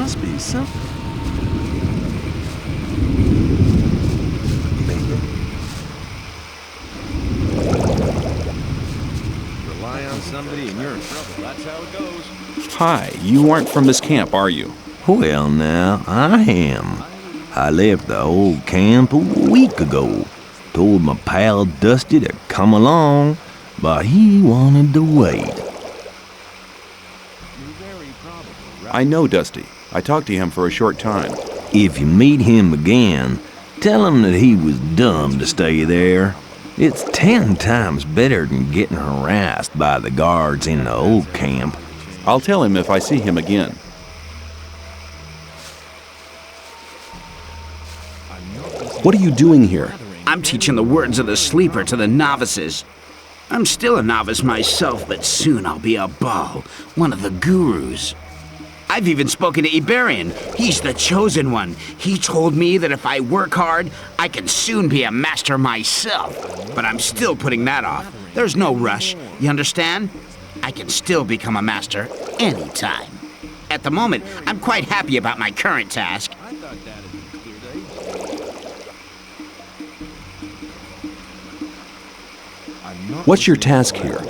must be something. Rely on somebody and you're in trouble. That's how it goes. Hi, you aren't from this camp, are you? Well, now, I am. I left the old camp a week ago. Told my pal Dusty to come along, but he wanted to wait. I know Dusty. I talked to him for a short time. If you meet him again, tell him that he was dumb to stay there. It's 10 times better than getting harassed by the guards in the old camp. I'll tell him if I see him again. What are you doing here? I'm teaching the words of the sleeper to the novices. I'm still a novice myself, but soon I'll be a Baal, one of the gurus. I've even spoken to Iberian. He's the chosen one. He told me that if I work hard, I can soon be a master myself. But I'm still putting that off. There's no rush, you understand? I can still become a master anytime. At the moment, I'm quite happy about my current task. What's your task here?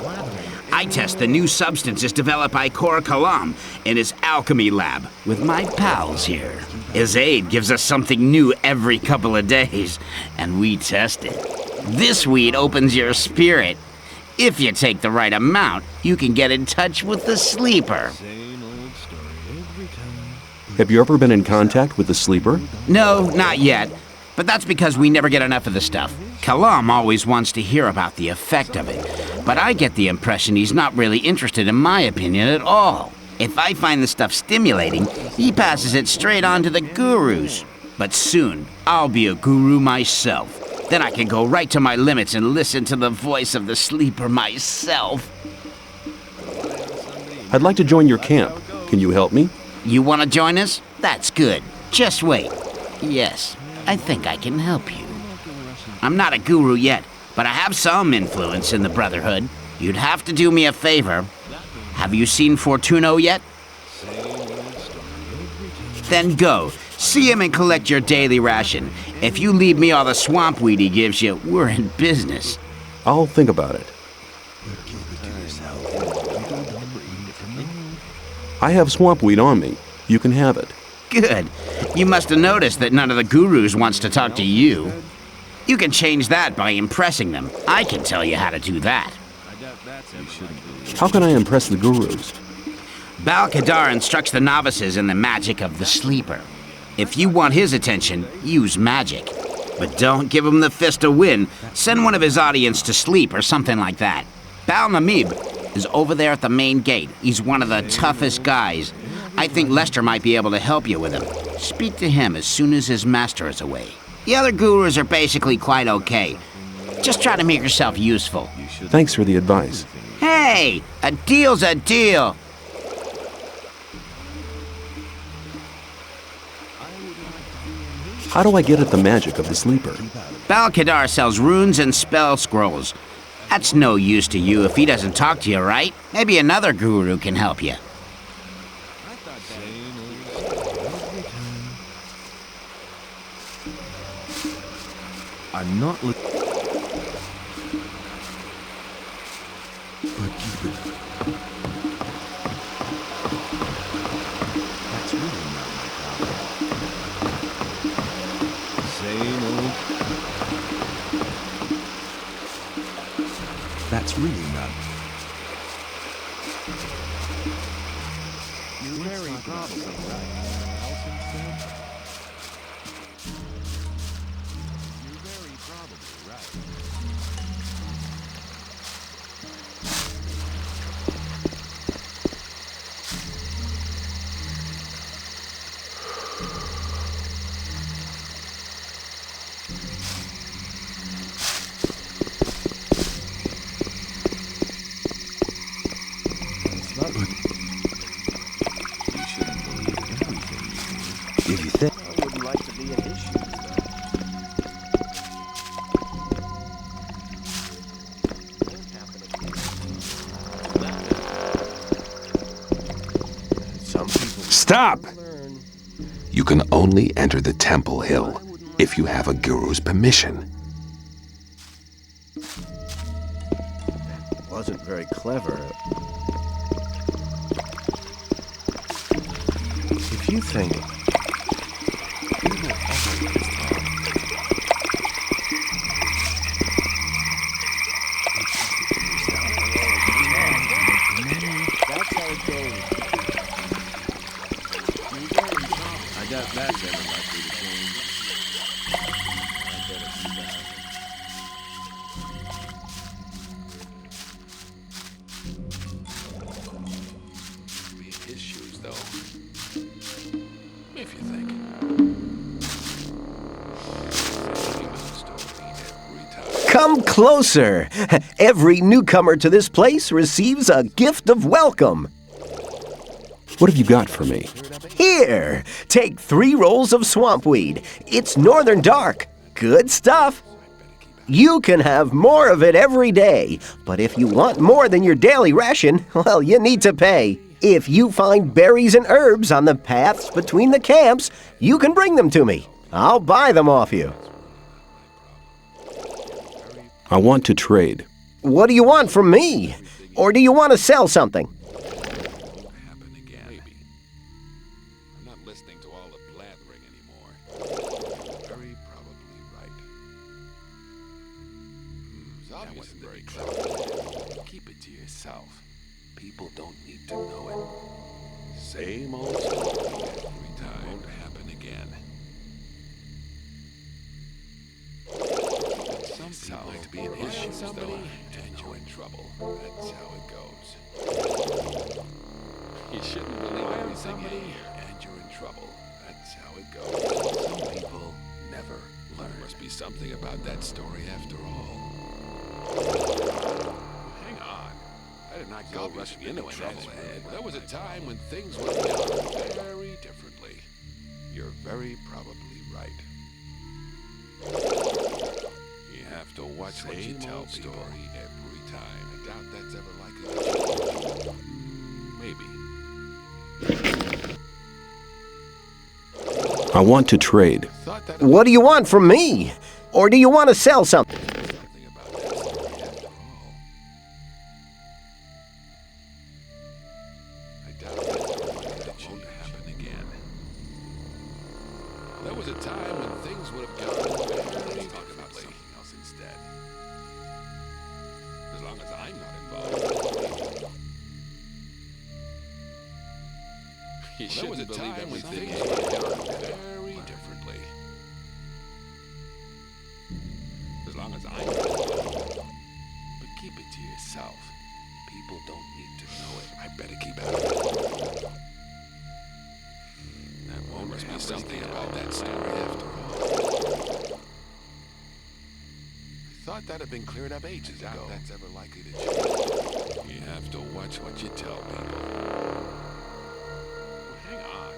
I test the new substances developed by Kor Kalam in his alchemy lab with my pals here. His aid gives us something new every couple of days, and we test it. This weed opens your spirit. If you take the right amount, you can get in touch with the sleeper. Have you ever been in contact with the sleeper? No, not yet. But that's because we never get enough of the stuff. Kalam always wants to hear about the effect of it. But I get the impression he's not really interested in my opinion at all. If I find the stuff stimulating, he passes it straight on to the gurus. But soon, I'll be a guru myself. Then I can go right to my limits and listen to the voice of the sleeper myself. I'd like to join your camp. Can you help me? You want to join us? That's good. Just wait. Yes, I think I can help you. I'm not a guru yet, but I have some influence in the Brotherhood. You'd have to do me a favor. Have you seen Fortuno yet? Then go. See him and collect your daily ration. If you leave me all the swamp weed he gives you, we're in business. I'll think about it. I have swamp weed on me. You can have it. Good. You must have noticed that none of the gurus wants to talk to you. You can change that by impressing them. I can tell you how to do that. How can I impress the gurus? Bal-Kadar instructs the novices in the magic of the sleeper. If you want his attention, use magic. But don't give him the fist to win. Send one of his audience to sleep or something like that. Bal-Namib is over there at the main gate. He's one of the toughest guys. I think Lester might be able to help you with him. Speak to him as soon as his master is away. The other gurus are basically quite okay. Just try to make yourself useful. Thanks for the advice. Hey, a deal's a deal. How do I get at the magic of the sleeper? Bal-Kadar sells runes and spell scrolls. That's no use to you if he doesn't talk to you, right? Maybe another guru can help you. I'm not looking. That's really not my problem. Same old. That's really not. You're very probably right. If you think... I wouldn't like to be in his shoes, though. Some people... Stop! You can only enter the Temple Hill if you have a guru's permission. Wasn't very clever. If you think... I doubt that's ever likely to change. I bet it's that. Be in his shoes, though. If you think. Come closer! Every newcomer to this place receives a gift of welcome. What have you got for me? Here, take 3 rolls of swampweed. It's northern dark. Good stuff. You can have more of it every day, but if you want more than your daily ration, well, you need to pay. If you find berries and herbs on the paths between the camps, you can bring them to me. I'll buy them off you. I want to trade. What do you want from me? Or do you want to sell something? Keep it to yourself. People don't need to know it. Same old story every time. Won't happen again. Some people like to be in his shoes, though, and you're in trouble. That's how it goes. You shouldn't believe everything you hear, and you're in trouble. That's how it goes. Some people never learn. There must be something about that story after all. Hang on. I did not go rushing into trouble ahead. There was a time when things went down very differently. You're very probably right. You have to watch what you tell people every time. I doubt that's ever likely to change. Maybe. I want to trade. What do you want from me? Or do you want to sell something? There was a time when things would have gone very differently. Else instead. As long as I'm not involved. You shouldn't believe everything when things would have gone very differently. As long as I'm not involved. But keep it to yourself. People don't need to know it. I better keep out of it. There must be something about that story after all. I thought that had been cleared up ages ago. That's ever likely to change. You have to watch what you tell people. Well, hang on.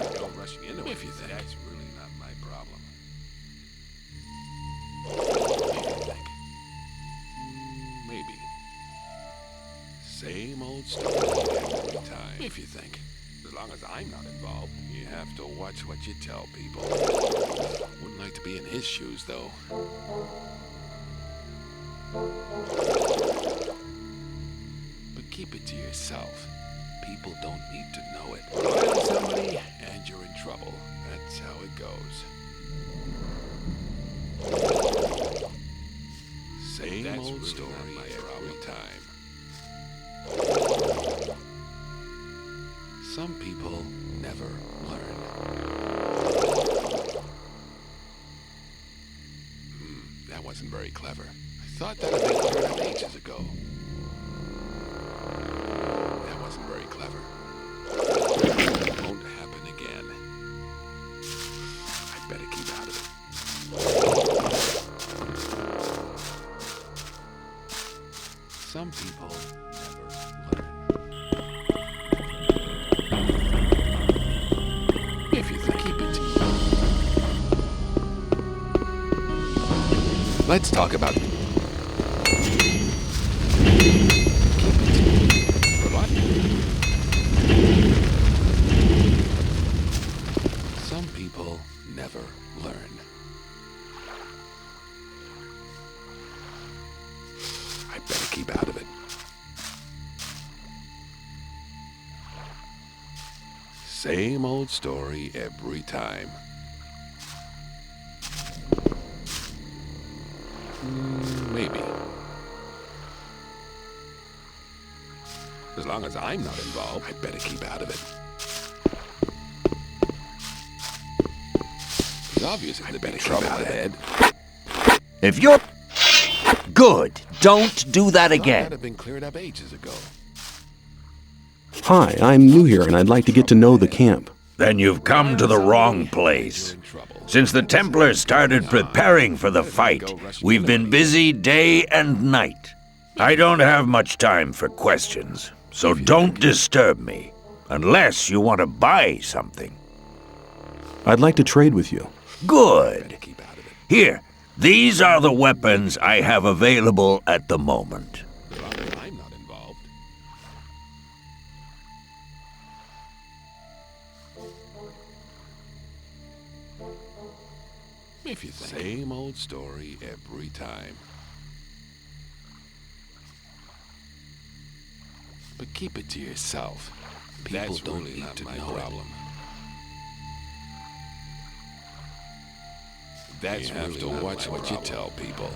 I go rushing into it. If you think that's really not my problem. If you think. Maybe. Same old story every time. If you think. As long as I'm not involved, you have to watch what you tell people. Wouldn't like to be in his shoes, though. But keep it to yourself. People don't need to know it. Rely on somebody, and you're in trouble. That's how it goes. Same old story every time. Some people never learn. That wasn't very clever. I thought that had been cleared up ages ago. That wasn't very clever. It won't happen again. I better keep out of it. Some people never learn. If you think, keep it. Let's talk about Same old story every time. Maybe. As long as I'm not involved, I'd better keep out of it. It's obvious I'd better keep out of it. If you're... Good. Don't do that That again. had been cleared up ages ago. Hi, I'm new here and I'd like to get to know the camp. Then you've come to the wrong place. Since the Templars started preparing for the fight, we've been busy day and night. I don't have much time for questions, so don't disturb me, unless you want to buy something. I'd like to trade with you. Good. Keep out of it. Here, these are the weapons I have available at the moment. As long as I'm not involved. If you think. Same old story every time. But keep it to yourself. People don't need to know it. That's you have to watch what you tell people.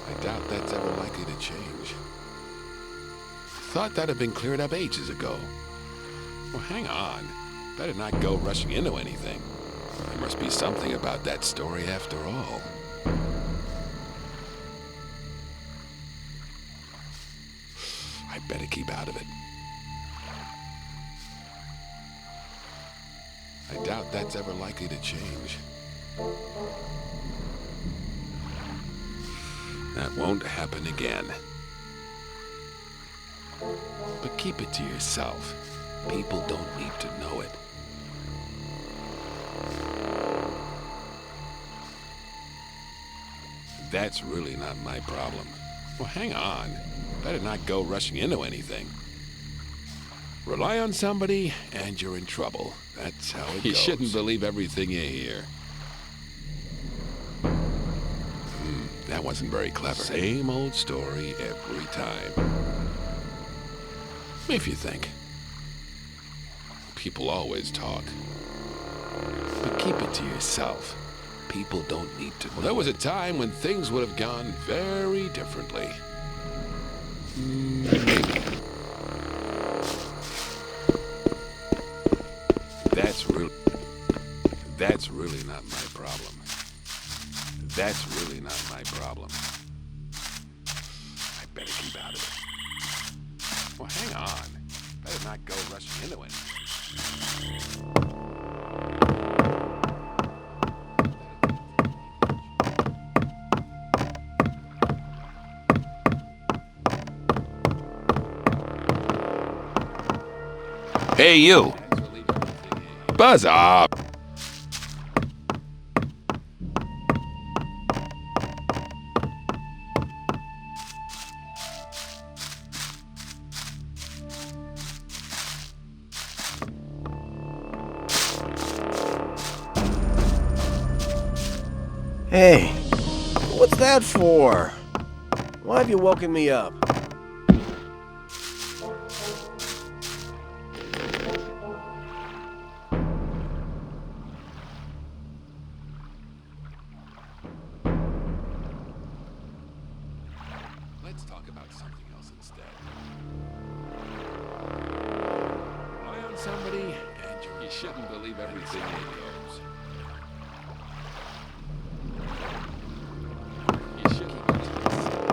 I doubt that's ever likely to change. Thought that had been cleared up ages ago. Well, hang on. Better not go rushing into anything. There must be something about that story after all. I'd better keep out of it. I doubt that's ever likely to change. That won't happen again. But keep it to yourself. People don't need to know it. That's really not my problem. Well, hang on. Better not go rushing into anything. Rely on somebody, and you're in trouble. That's how it goes. You shouldn't believe everything you hear. That wasn't very clever. Same old story every time. If you think. People always talk. But keep it to yourself. People don't need to know. There was a time when things would have gone very differently. Maybe. That's really not my problem. That's really not my problem. I better keep out of it. Well, hang on. Better not go rushing into it. Hey, you! Buzz up! Hey, what's that for? Why have you woken me up? Let's talk about something else instead. Rely on somebody, and you shouldn't believe everything that goes. You should keep it to yourself.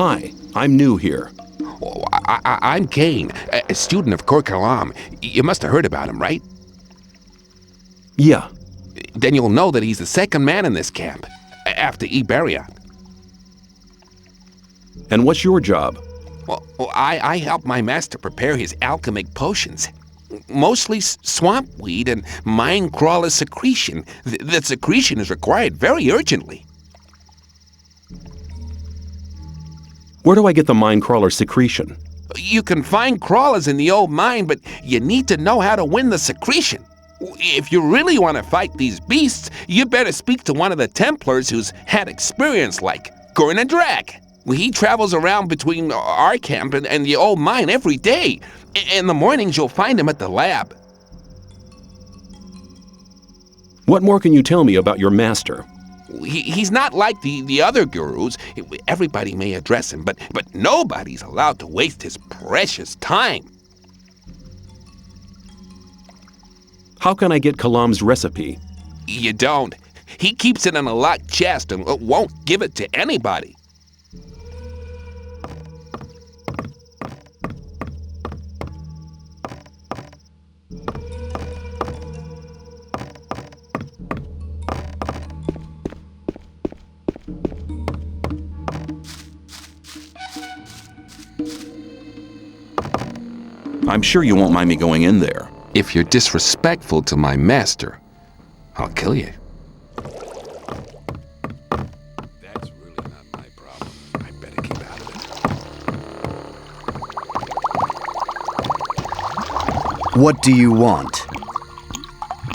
Hi, I'm new here. Oh, I'm Kane, a student of Korkalam. You must have heard about him, right? Yeah. Then you'll know that he's the second man in this camp, after Iberion. And what's your job? Well, I help my master prepare his alchemic potions. Mostly swamp weed and mine crawler secretion. The secretion is required very urgently. Where do I get the mine crawler secretion? You can find crawlers in the old mine, but you need to know how to win the secretion. If you really want to fight these beasts, you better speak to one of the Templars who's had experience like Gurna Drag. He travels around between our camp and the old mine every day. In the mornings, you'll find him at the lab. What more can you tell me about your master? He's not like the other gurus. Everybody may address him, but nobody's allowed to waste his precious time. How can I get Kalam's recipe? You don't. He keeps it in a locked chest and won't give it to anybody. I'm sure you won't mind me going in there. If you're disrespectful to my master, I'll kill you. That's really not my problem. I better keep out of it. What do you want?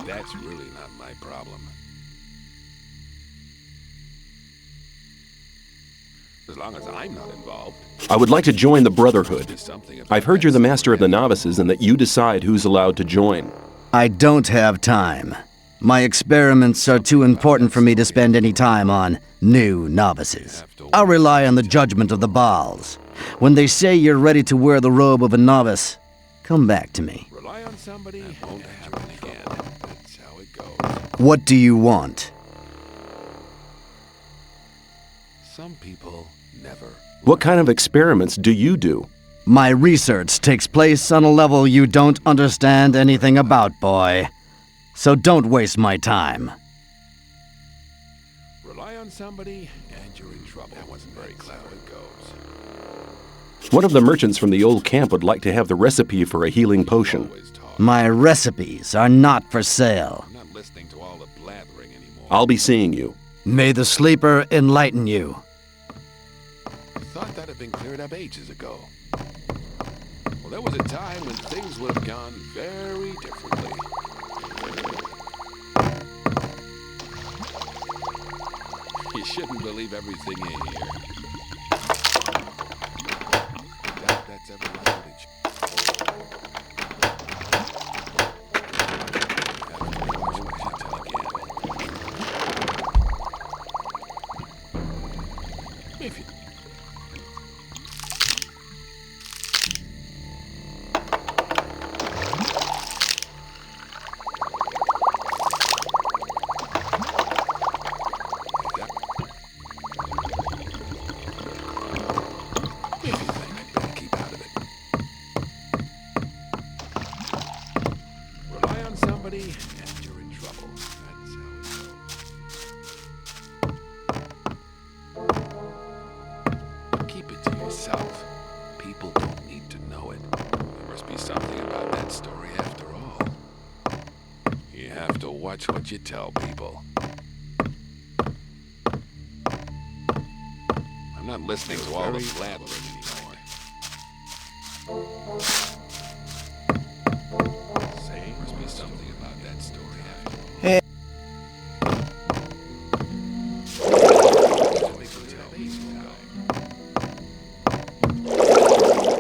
That's really not my problem. As long as I'm not involved. I would like to join the Brotherhood. Something about I've heard you're the master of the novices and that you decide who's allowed to join. I don't have time. My experiments are too important for me to spend any time on new novices. I'll rely on the judgment of the Baals. When they say you're ready to wear the robe of a novice, come back to me. Rely on somebody. That won't happen again. That's how it goes. What do you want? Some people never. What kind of experiments do you do? My research takes place on a level you don't understand anything about, boy. So don't waste my time. Rely on somebody and you're in trouble. That wasn't very clever. It goes. One of the merchants from the old camp would like to have the recipe for a healing potion. Always talk. My recipes are not for sale. I'm not listening to all the blathering anymore. I'll be seeing you. May the sleeper enlighten you. Thought that had been cleared up ages ago. Well, there was a time when things would have gone very differently. You shouldn't believe everything you hear. That's ever my footage. If you and you're in trouble. That's how it goes. Keep it to yourself. People don't need to know it. There must be something about that story after all. You have to watch what you tell people. I'm not listening to all the blathering anymore. Must be something about that story after all.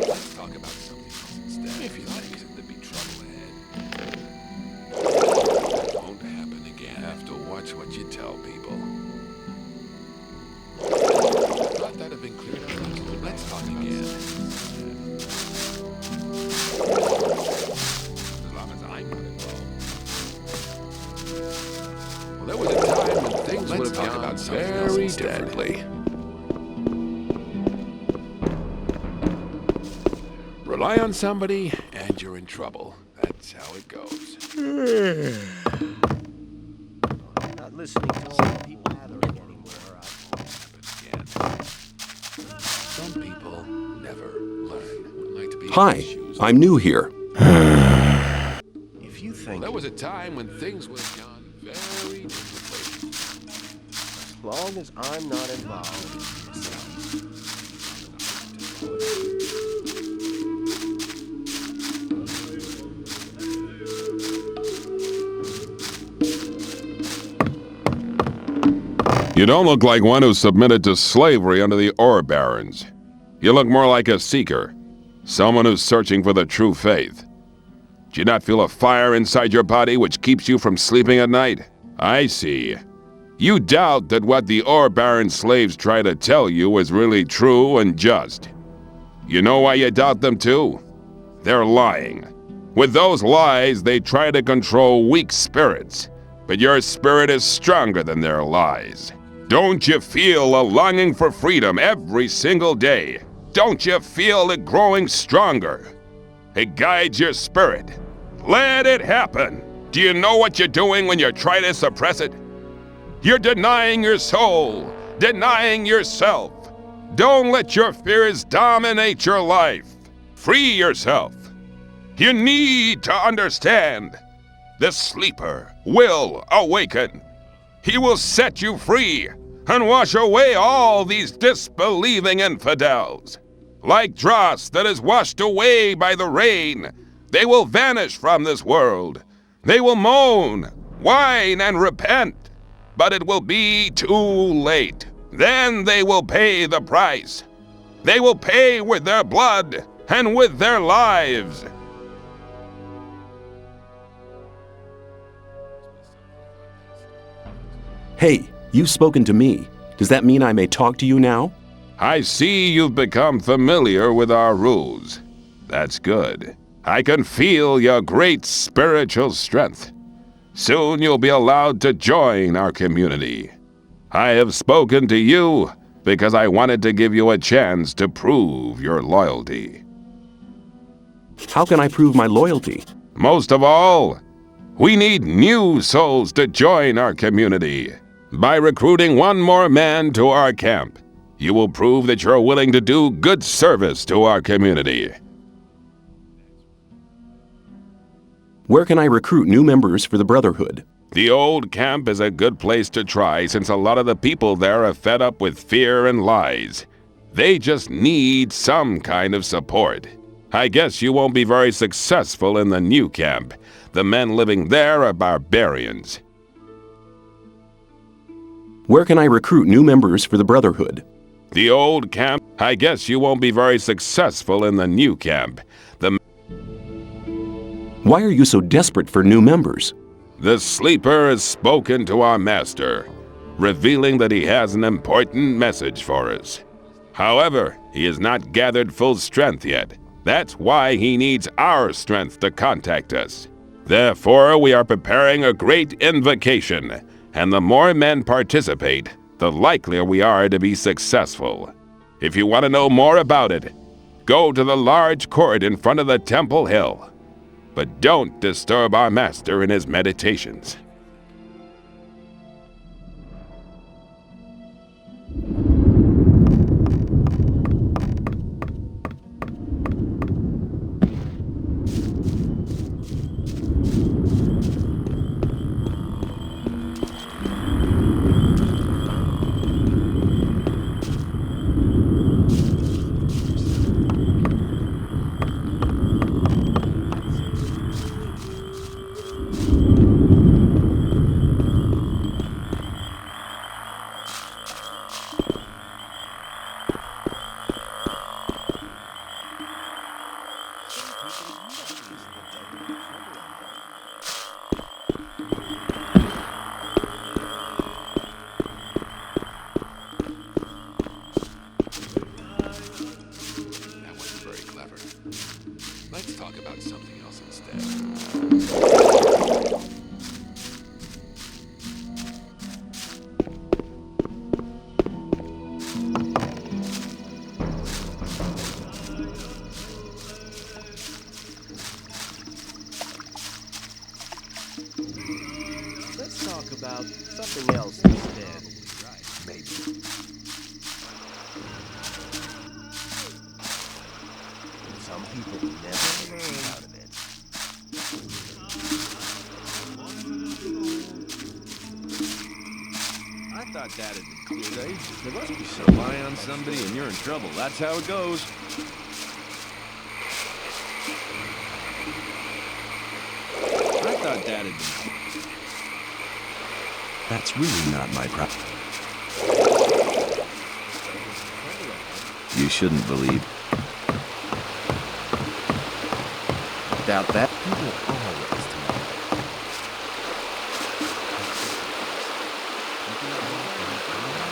Let's talk about something else instead. If you think there'd be trouble ahead. It won't happen again. You have to watch what you tell people. Thought that'd been cleared up. Let's talk again. As long as I'm not involved. Well, there was a time when things would have gone very differently. Rely on somebody, and you're in trouble. That's how it goes. Not listening to all the people gathering anymore. Again. Some people never learn. Wouldn't like to be in Hi, his shoes. I'm new here. If you think There was a time when things would have gone very differently. as long as I'm not involved. You don't look like one who submitted to slavery under the ore barons. You look more like a seeker, someone who's searching for the true faith. Do you not feel a fire inside your body which keeps you from sleeping at night? I see. You doubt that what the ore baron slaves try to tell you is really true and just. You know why you doubt them too? They're lying. With those lies, they try to control weak spirits, but your spirit is stronger than their lies. Don't you feel a longing for freedom every single day? Don't you feel it growing stronger? It guides your spirit. Let it happen. Do you know what you're doing when you try to suppress it? You're denying your soul, denying yourself. Don't let your fears dominate your life. Free yourself. You need to understand. The sleeper will awaken. He will set you free and wash away all these disbelieving infidels. Like dross that is washed away by the rain, they will vanish from this world. They will moan, whine, and repent, but it will be too late. Then they will pay the price. They will pay with their blood and with their lives. Hey, you've spoken to me. Does that mean I may talk to you now? I see you've become familiar with our rules. That's good. I can feel your great spiritual strength. Soon you'll be allowed to join our community. I have spoken to you because I wanted to give you a chance to prove your loyalty. How can I prove my loyalty? Most of all, we need new souls to join our community. By recruiting one more man to our camp, you will prove that you're willing to do good service to our community. Where can I recruit new members for the Brotherhood? The old camp is a good place to try since a lot of the people there are fed up with fear and lies. They just need some kind of support. I guess you won't be very successful in the new camp. The men living there are barbarians. Where can I recruit new members for the Brotherhood? The old camp, I guess you won't be very successful in the new camp. Why are you so desperate for new members? The sleeper has spoken to our master, revealing that he has an important message for us. However, he has not gathered full strength yet. That's why he needs our strength to contact us. Therefore, we are preparing a great invocation, and the more men participate, the likelier we are to be successful. If you want to know more about it, go to the large court in front of the Temple Hill. But don't disturb our master in his meditations. about something else instead. Maybe. Some people never learn out of it. I thought that had been cleared ages. There must be some. Rely on somebody and you're in trouble. That's how it goes. I thought that had been. That's really not my problem. You shouldn't believe. Doubt that.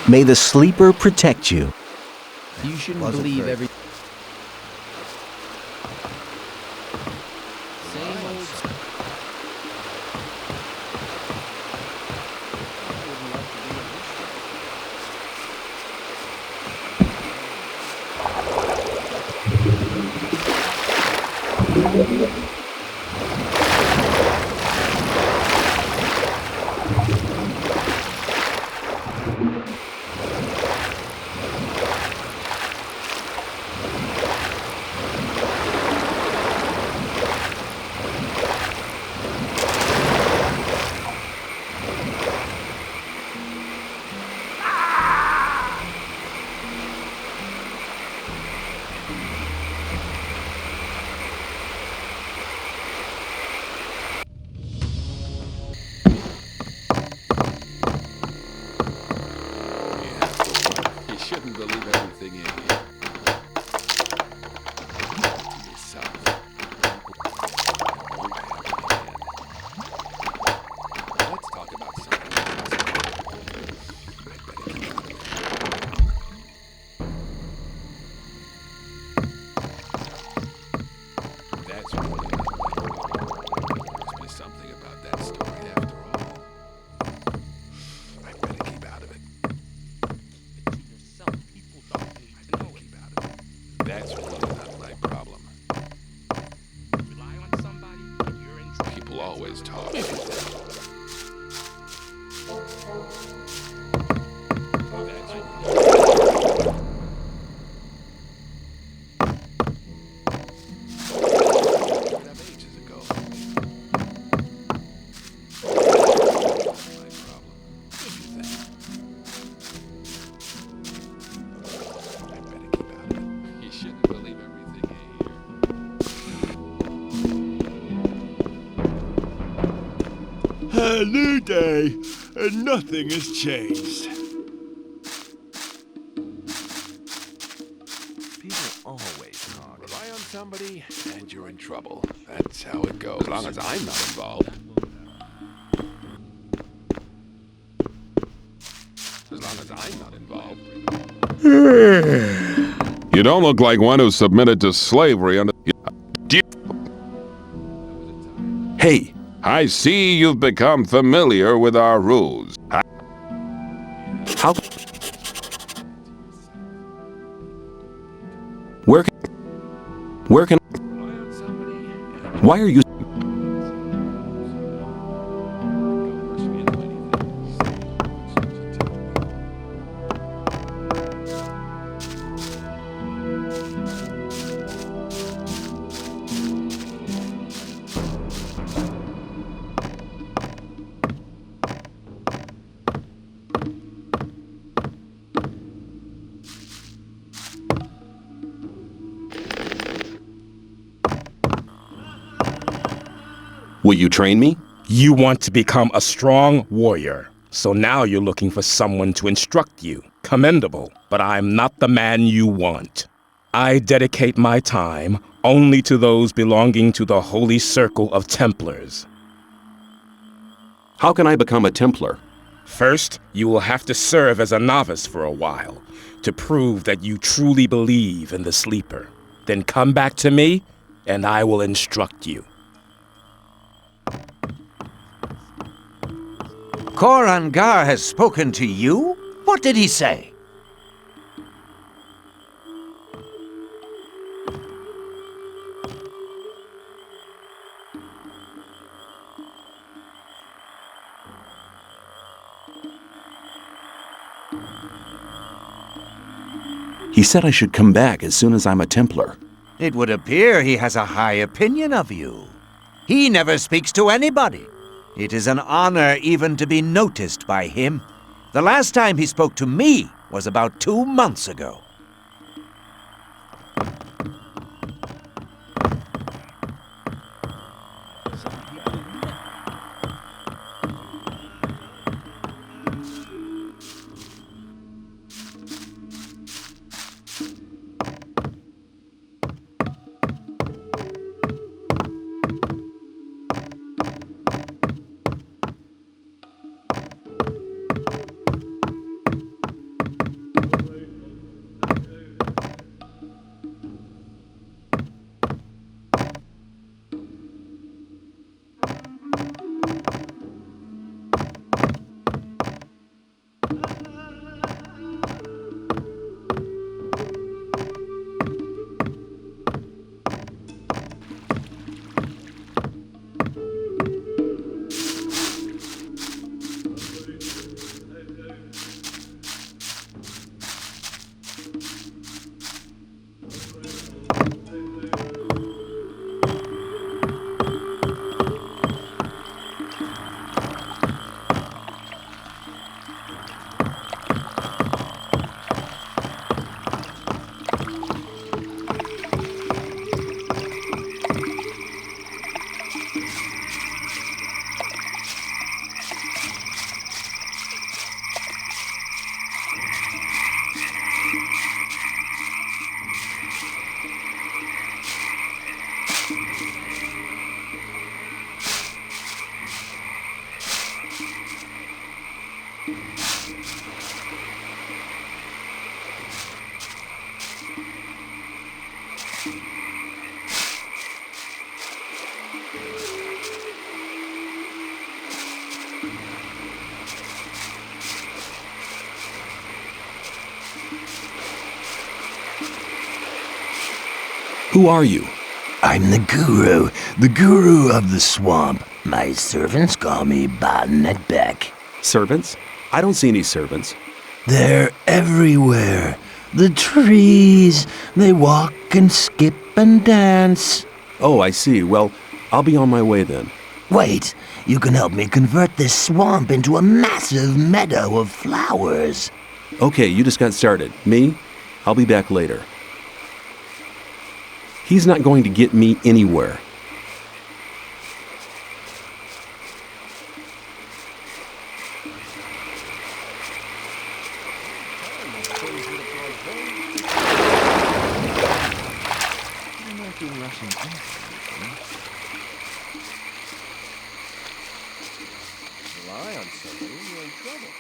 May the sleeper protect you. You shouldn't believe every. You shouldn't believe everything in here. To yourself. It won't happen again. Let's talk about something else. I better keep out of it. That's really not my problem. Must be something about that story after all. I better keep out of it. That's really not my problem. Rely on somebody when you're in trouble. People always talk. Ages ago. My problem. What do you think? I better keep out of it. You shouldn't believe everything you hear. A new day, and nothing has changed. People always talk. Rely on somebody, and you're in trouble. That's how it goes. As long as I'm not involved. As long as I'm not involved. You don't look like one who submitted to slavery under... Hey, I see you've become familiar with our rules. how? Where can? Why are you? Will you train me? You want to become a strong warrior. So now you're looking for someone to instruct you. Commendable, but I'm not the man you want. I dedicate my time only to those belonging to the Holy Circle of Templars. How can I become a Templar? First, you will have to serve as a novice for a while to prove that you truly believe in the Sleeper. Then come back to me, and I will instruct you. Korangar has spoken to you? What did he say? He said I should come back as soon as I'm a Templar. It would appear he has a high opinion of you. He never speaks to anybody. It is an honor even to be noticed by him. The last time he spoke to me was about 2 months ago. Who are you? I'm the guru of the swamp. My servants call me Bonnet Beck. Servants? I don't see any servants. They're everywhere. The trees, they walk and skip and dance. Oh, I see. Well, I'll be on my way then. Wait, you can help me convert this swamp into a massive meadow of flowers. Okay, you just got started. Me? I'll be back later. He's not going to get me anywhere. Rely on somebody, you're in trouble.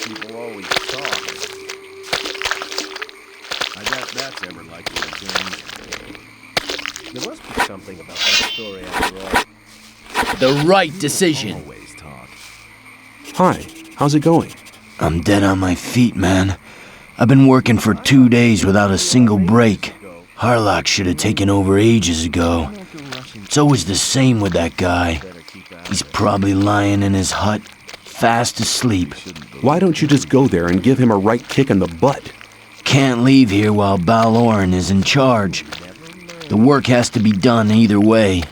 People always talk. I doubt that's ever likely to change. There must be something about that story after all. The right decision. Always talk. Hi, how's it going? I'm dead on my feet, man. I've been working for 2 days without a single break. Harlock should have taken over ages ago. It's always the same with that guy. He's probably lying in his hut, fast asleep. Why don't you just go there and give him a right kick in the butt? Can't leave here while Balorn is in charge. The work has to be done either way.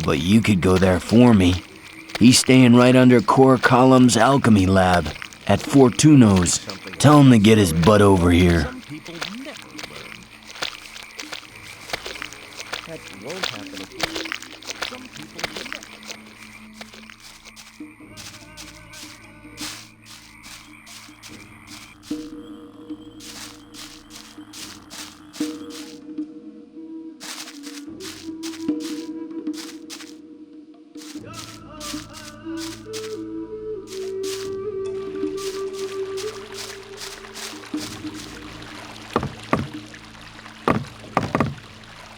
But you could go there for me. He's staying right under Core Column's alchemy lab at Fortuno's. Tell him to get his butt over here. That won't happen again. Some people will never.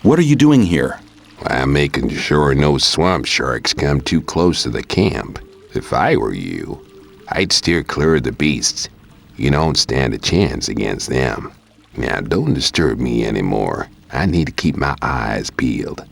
What are you doing here? I'm making sure no swamp sharks come too close to the camp. If I were you, I'd steer clear of the beasts. You don't stand a chance against them. Now, don't disturb me anymore. I need to keep my eyes peeled.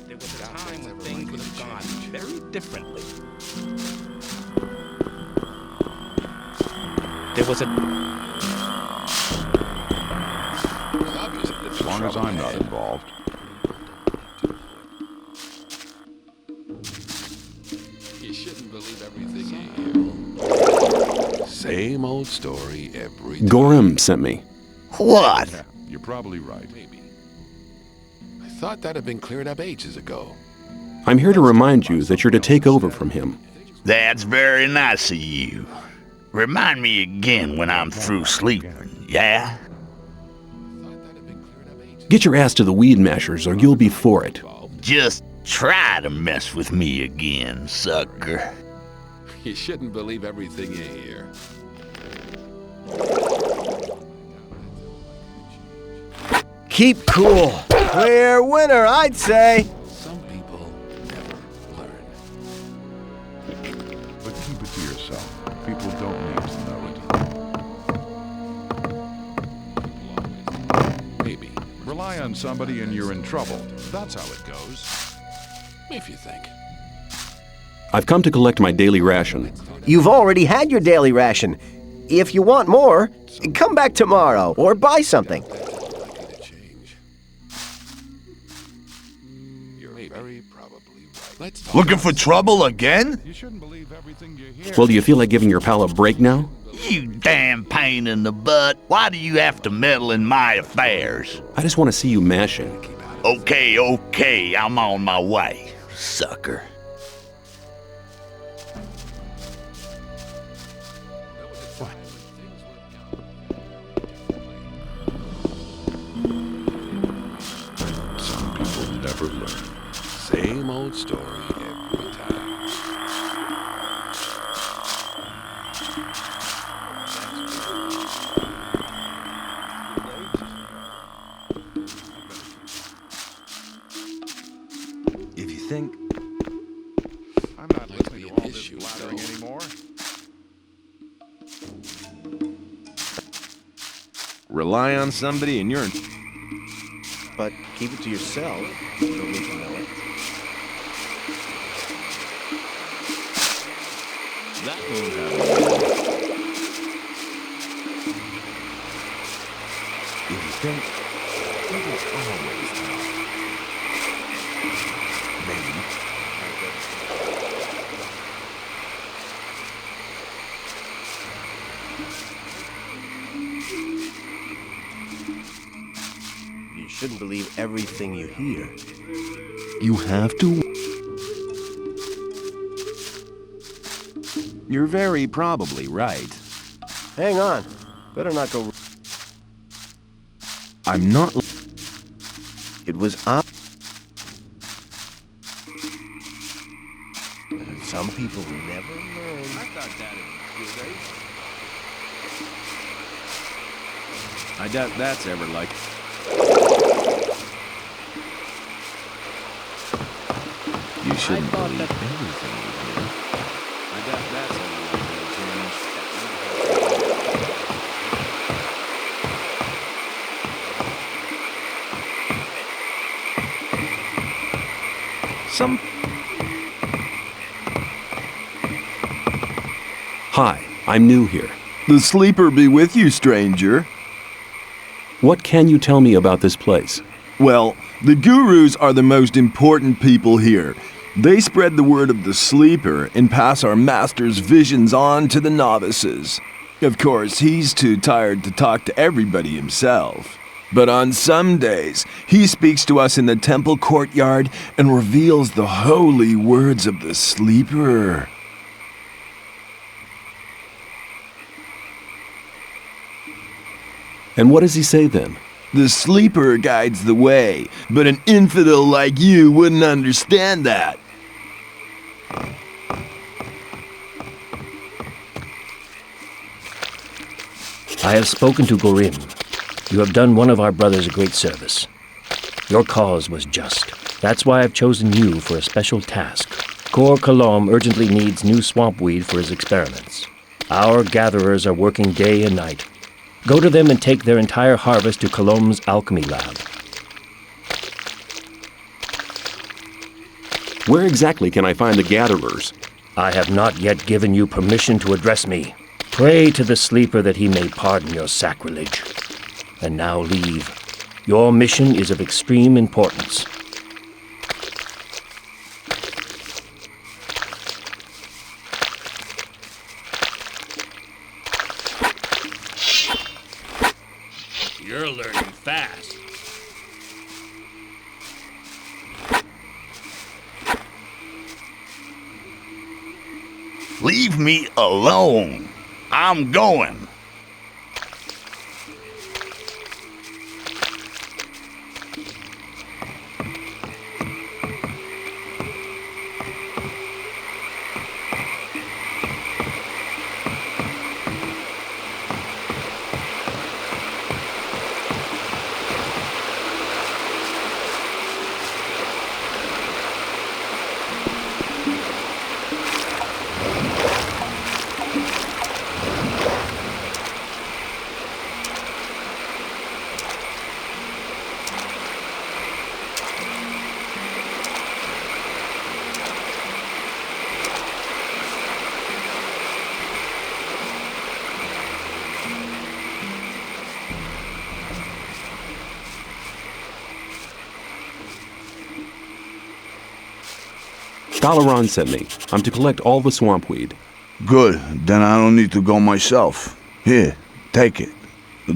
There was a time when things would have gone very differently. There was a... As long as I'm not involved. You shouldn't believe everything you hear. Same old story every time. Gorham sent me. What? Yeah, you're probably right. Maybe. I thought that had been cleared up ages ago. I'm here to remind you that you're to take over from him. That's very nice of you. Remind me again when I'm through sleeping, yeah? Get your ass to the weed mashers or you'll be for it. Just try to mess with me again, sucker. You shouldn't believe everything you hear. Keep cool. Clear winner, I'd say. Some people never learn. But keep it to yourself. People don't need to know it. Maybe. Rely on somebody and you're in trouble. That's how it goes. If you think. I've come to collect my daily ration. You've already had your daily ration. If you want more, come back tomorrow or buy something. You're very probably right. Let's talk. Looking for trouble again? You shouldn't believe everything you hear. Well, do you feel like giving your pal a break now? You damn pain in the butt. Why do you have to meddle in my affairs? I just want to see you mashing. Okay, I'm on my way, sucker. Some people never learn. Same old story every time. If you think... I'm not listening to all this blathering anymore. Rely on somebody and you're in... But keep it to yourself. You don't need to know it. That won't happen. If you think... People always know. Maybe. You shouldn't believe everything you hear. You have to... You're very probably right. Hang on. Better not go... I'm not... It was up. Some people never learn. I doubt that's ever like... You shouldn't believe everything you hear. I doubt that's ever like Some... Hi, I'm new here. The sleeper be with you, stranger. What can you tell me about this place? Well, the gurus are the most important people here. They spread the word of the sleeper and pass our master's visions on to the novices. Of course, he's too tired to talk to everybody himself. But on some days, he speaks to us in the temple courtyard and reveals the holy words of the sleeper. And what does he say then? The sleeper guides the way, but an infidel like you wouldn't understand that. I have spoken to Gorim. You have done one of our brothers a great service. Your cause was just. That's why I've chosen you for a special task. Kor Kalom urgently needs new swamp weed for his experiments. Our gatherers are working day and night. Go to them and take their entire harvest to Kalom's alchemy lab. Where exactly can I find the gatherers? I have not yet given you permission to address me. Pray to the sleeper that he may pardon your sacrilege. And now leave. Your mission is of extreme importance. You're learning fast. Leave me alone. I'm going. Dalaran sent me. I'm to collect all the swamp weed. Good. Then I don't need to go myself. Here, take it.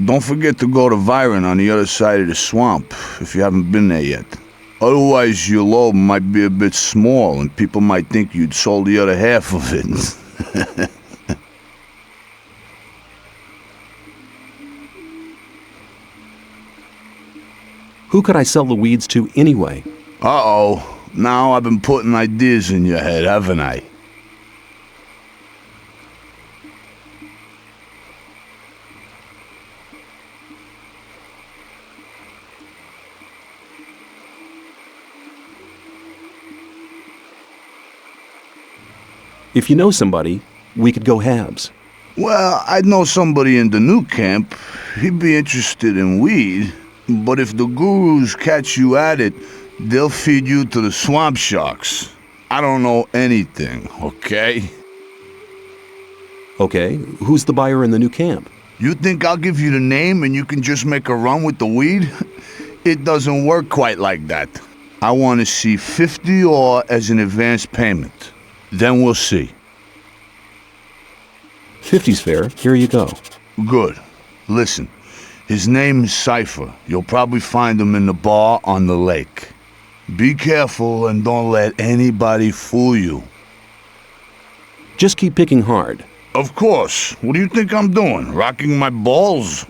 Don't forget to go to Viren on the other side of the swamp, if you haven't been there yet. Otherwise, your load might be a bit small, and people might think you'd sold the other half of it. Who could I sell the weeds to anyway? Uh-oh. Now I've been putting ideas in your head, haven't I? If you know somebody, we could go halves. Well, I'd know somebody in the new camp. He'd be interested in weed. But if the gurus catch you at it, they'll feed you to the swamp sharks. I don't know anything, okay? Okay, who's the buyer in the new camp? You think I'll give you the name and you can just make a run with the weed? It doesn't work quite like that. I want to see 50 ore as an advance payment. Then we'll see. 50's fair. Here you go. Good. Listen, his name is Cypher. You'll probably find him in the bar on the lake. Be careful and don't let anybody fool you. Just keep picking hard. Of course. What do you think I'm doing? Rocking my balls?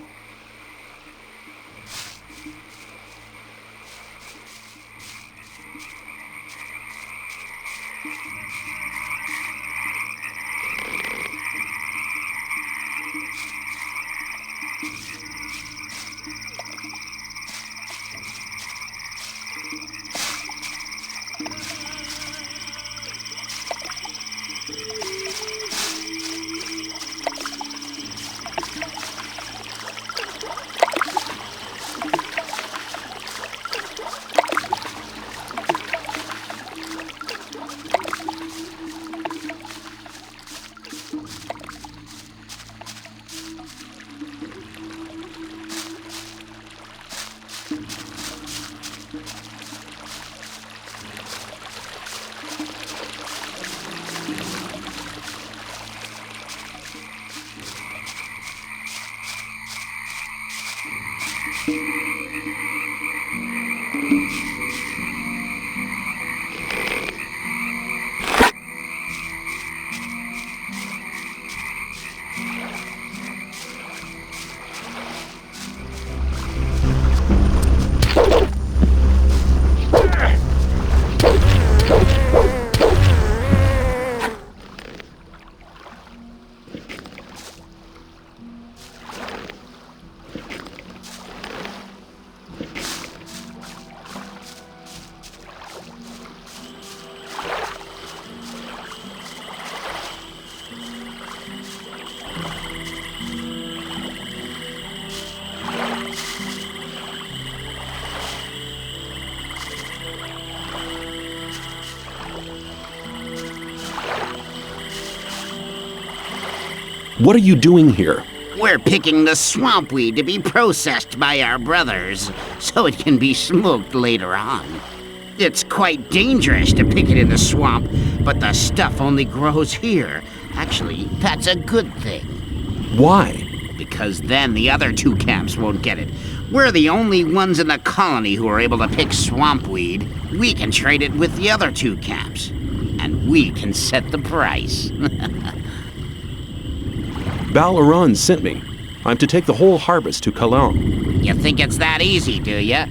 What are you doing here? We're picking the swamp weed to be processed by our brothers, so it can be smoked later on. It's quite dangerous to pick it in the swamp, but the stuff only grows here. Actually, that's a good thing. Why? Because then the other 2 camps won't get it. We're the only ones in the colony who are able to pick swamp weed. We can trade it with the other 2 camps. And we can set the price. Balaran sent me. I'm to take the whole harvest to Kalam. You think it's that easy, do you?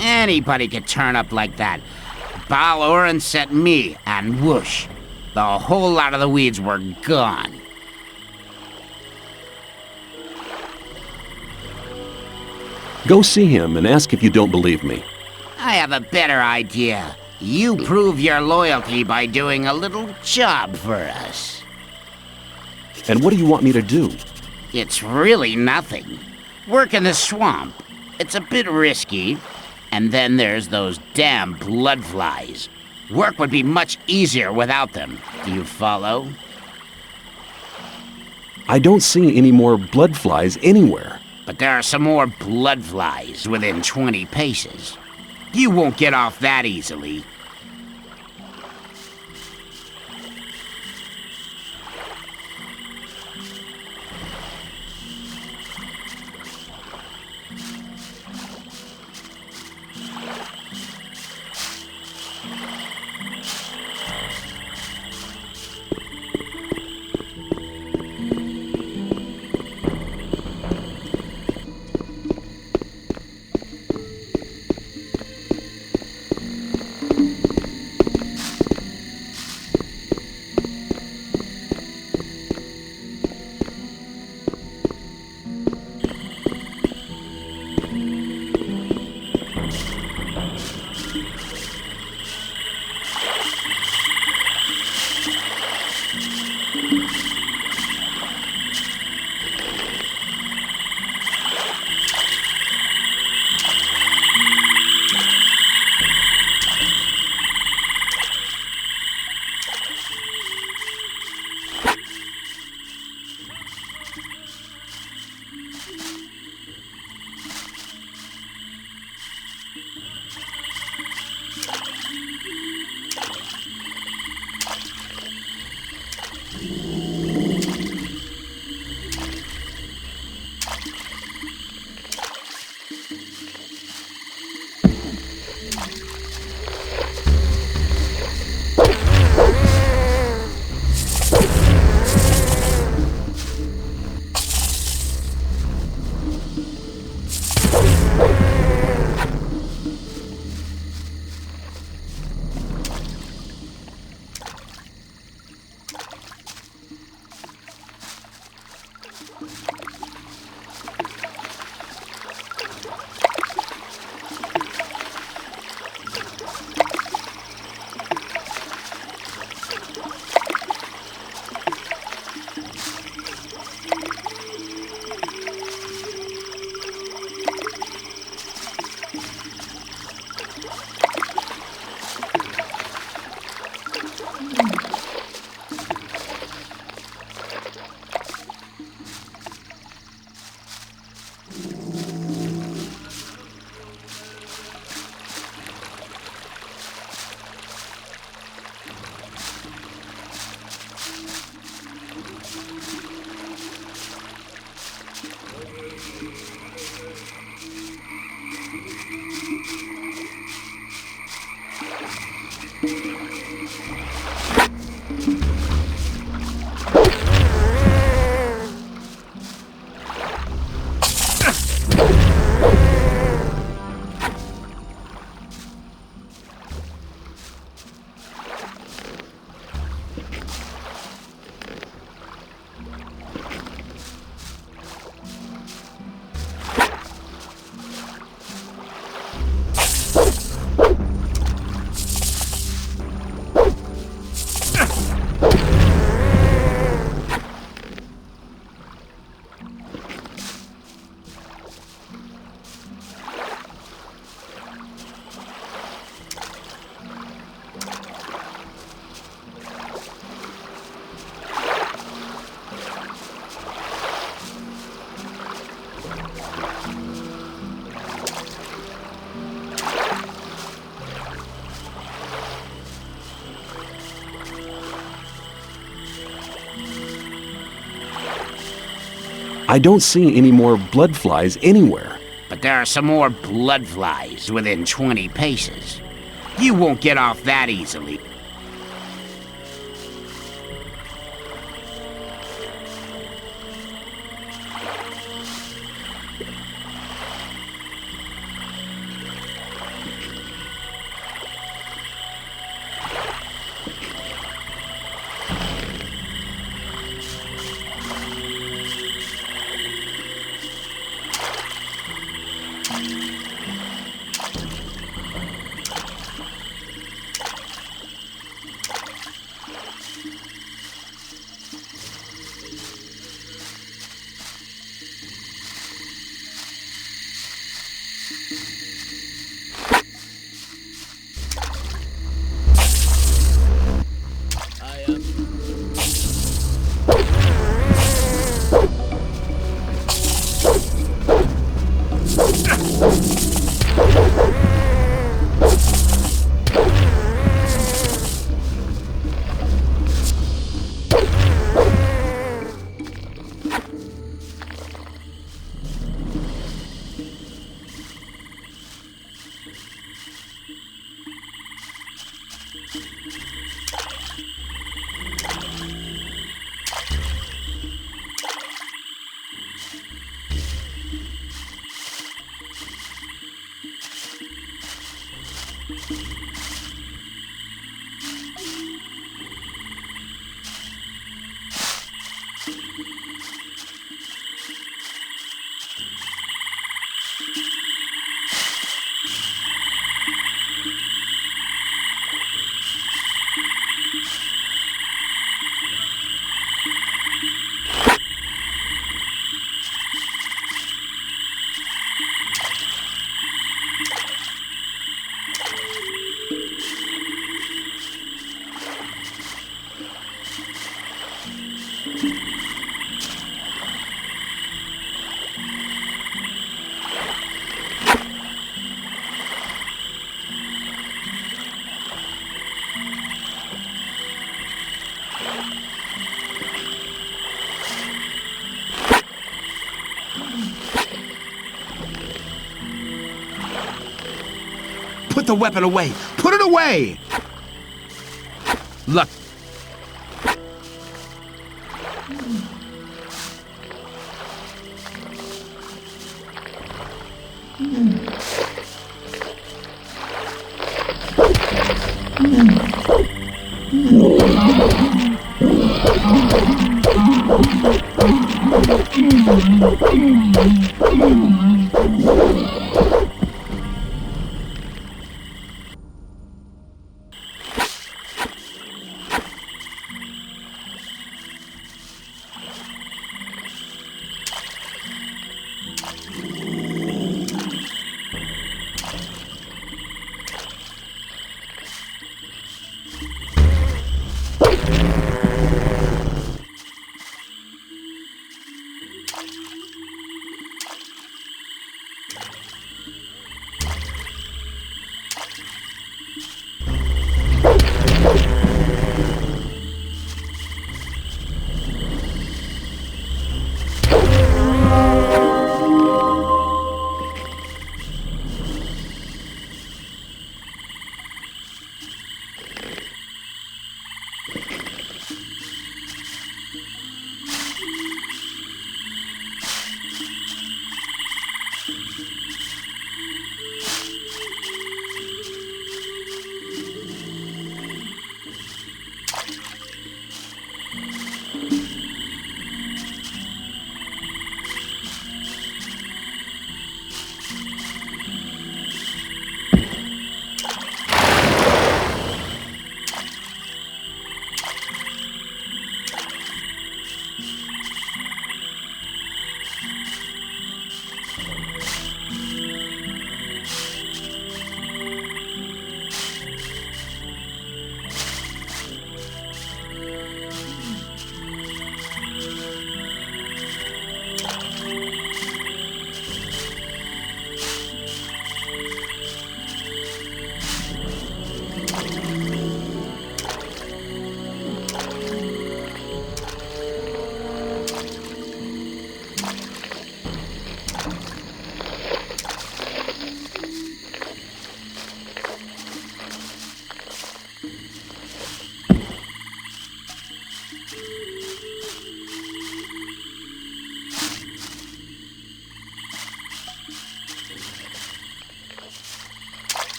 Anybody could turn up like that. Balaran sent me, and whoosh. The whole lot of the weeds were gone. Go see him and ask if you don't believe me. I have a better idea. You prove your loyalty by doing a little job for us. And what do you want me to do? It's really nothing. Work in the swamp. It's a bit risky. And then there's those damn blood flies. Work would be much easier without them. Do you follow? I don't see any more blood flies anywhere. But there are some more blood flies within 20 paces. You won't get off that easily. I don't see any more blood flies anywhere. But there are some more blood flies within 20 paces. You won't get off that easily. Put the weapon away! Put it away! Look.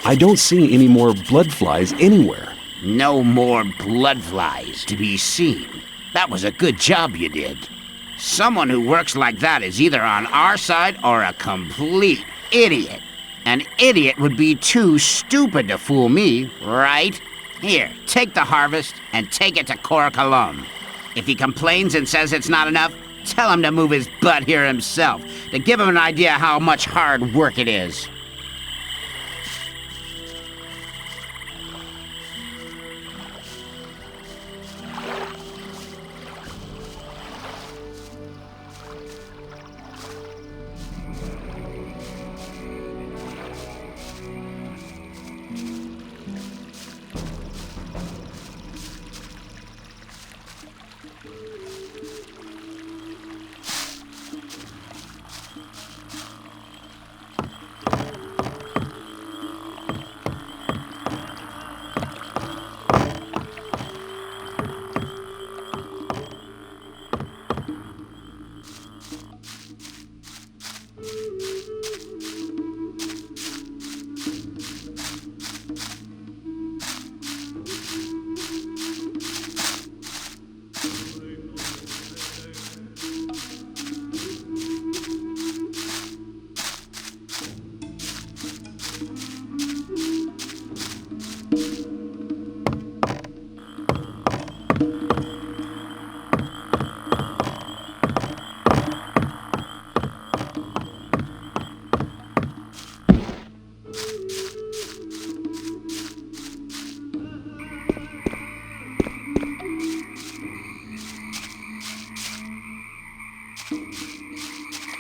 I don't see any more blood flies anywhere. No more blood flies to be seen. That was a good job you did. Someone who works like that is either on our side or a complete idiot. An idiot would be too stupid to fool me, right? Here, take the harvest and take it to Cor Colum. If he complains and says it's not enough, tell him to move his butt here himself, to give him an idea how much hard work it is.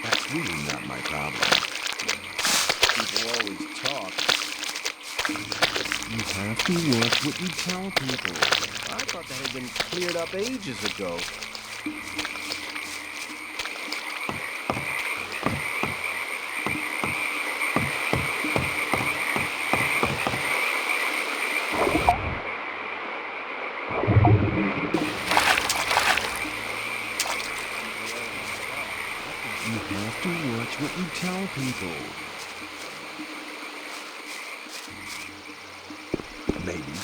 That's really not my problem. People always talk. You have to work what you tell people. I thought that had been cleared up ages ago. You have to watch what you tell people. Maybe.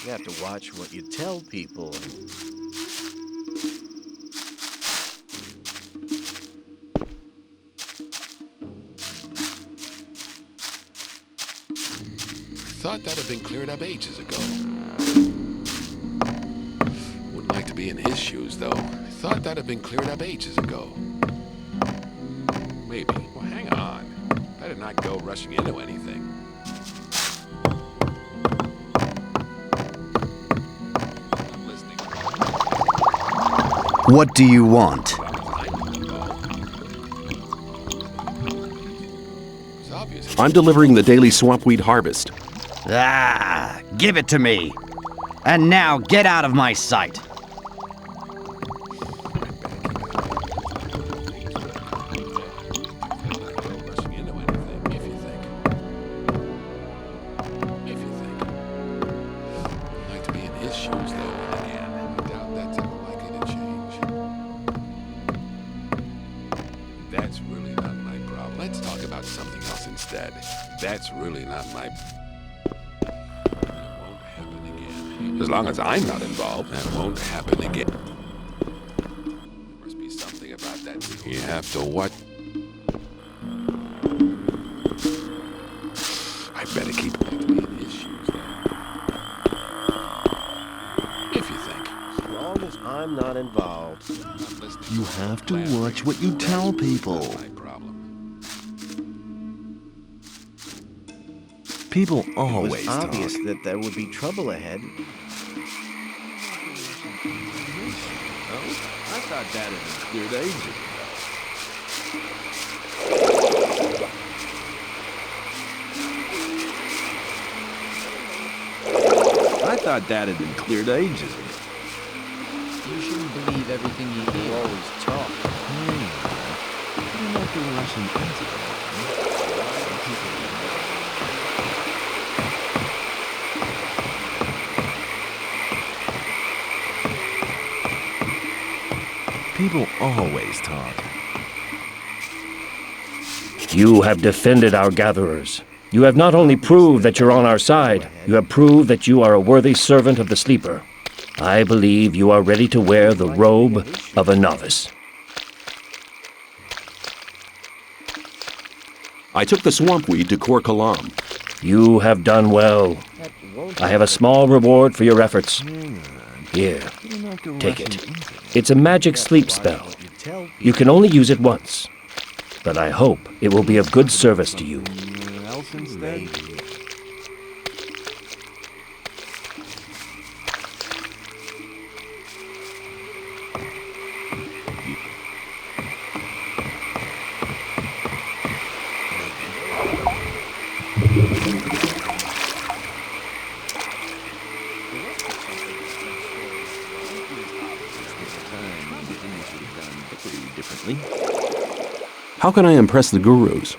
You have to watch what you tell people. cleared up ages ago. Wouldn't like to be in his shoes, though. I thought that'd have been cleared up ages ago. Maybe. Well, hang on. Better not go rushing into anything. I'm listening. What do you want? I'm delivering the daily swampweed harvest. Ah, give it to me. And now get out of my sight. That's really not my... That won't happen again. As long as I'm not involved, that won't happen again. Must be something about that. You have to what? I better keep it in his shoes then. If you think. As long as I'm not involved. You have to watch what you tell people. People always It was obvious talk. that there would be trouble ahead. Oh, I thought that had been cleared ages ago. I thought that had been cleared ages ago. You shouldn't believe everything you hear. You always talk. Hey, you're not the Russian president. People always talk. You have defended our gatherers. You have not only proved that you're on our side, you have proved that you are a worthy servant of the Sleeper. I believe you are ready to wear the robe of a novice. I took the swampweed to Kor Kalam. You have done well. I have a small reward for your efforts. Here, take it. It's a magic sleep spell. You can only use it once, but I hope it will be of good service to you. How can I impress the gurus?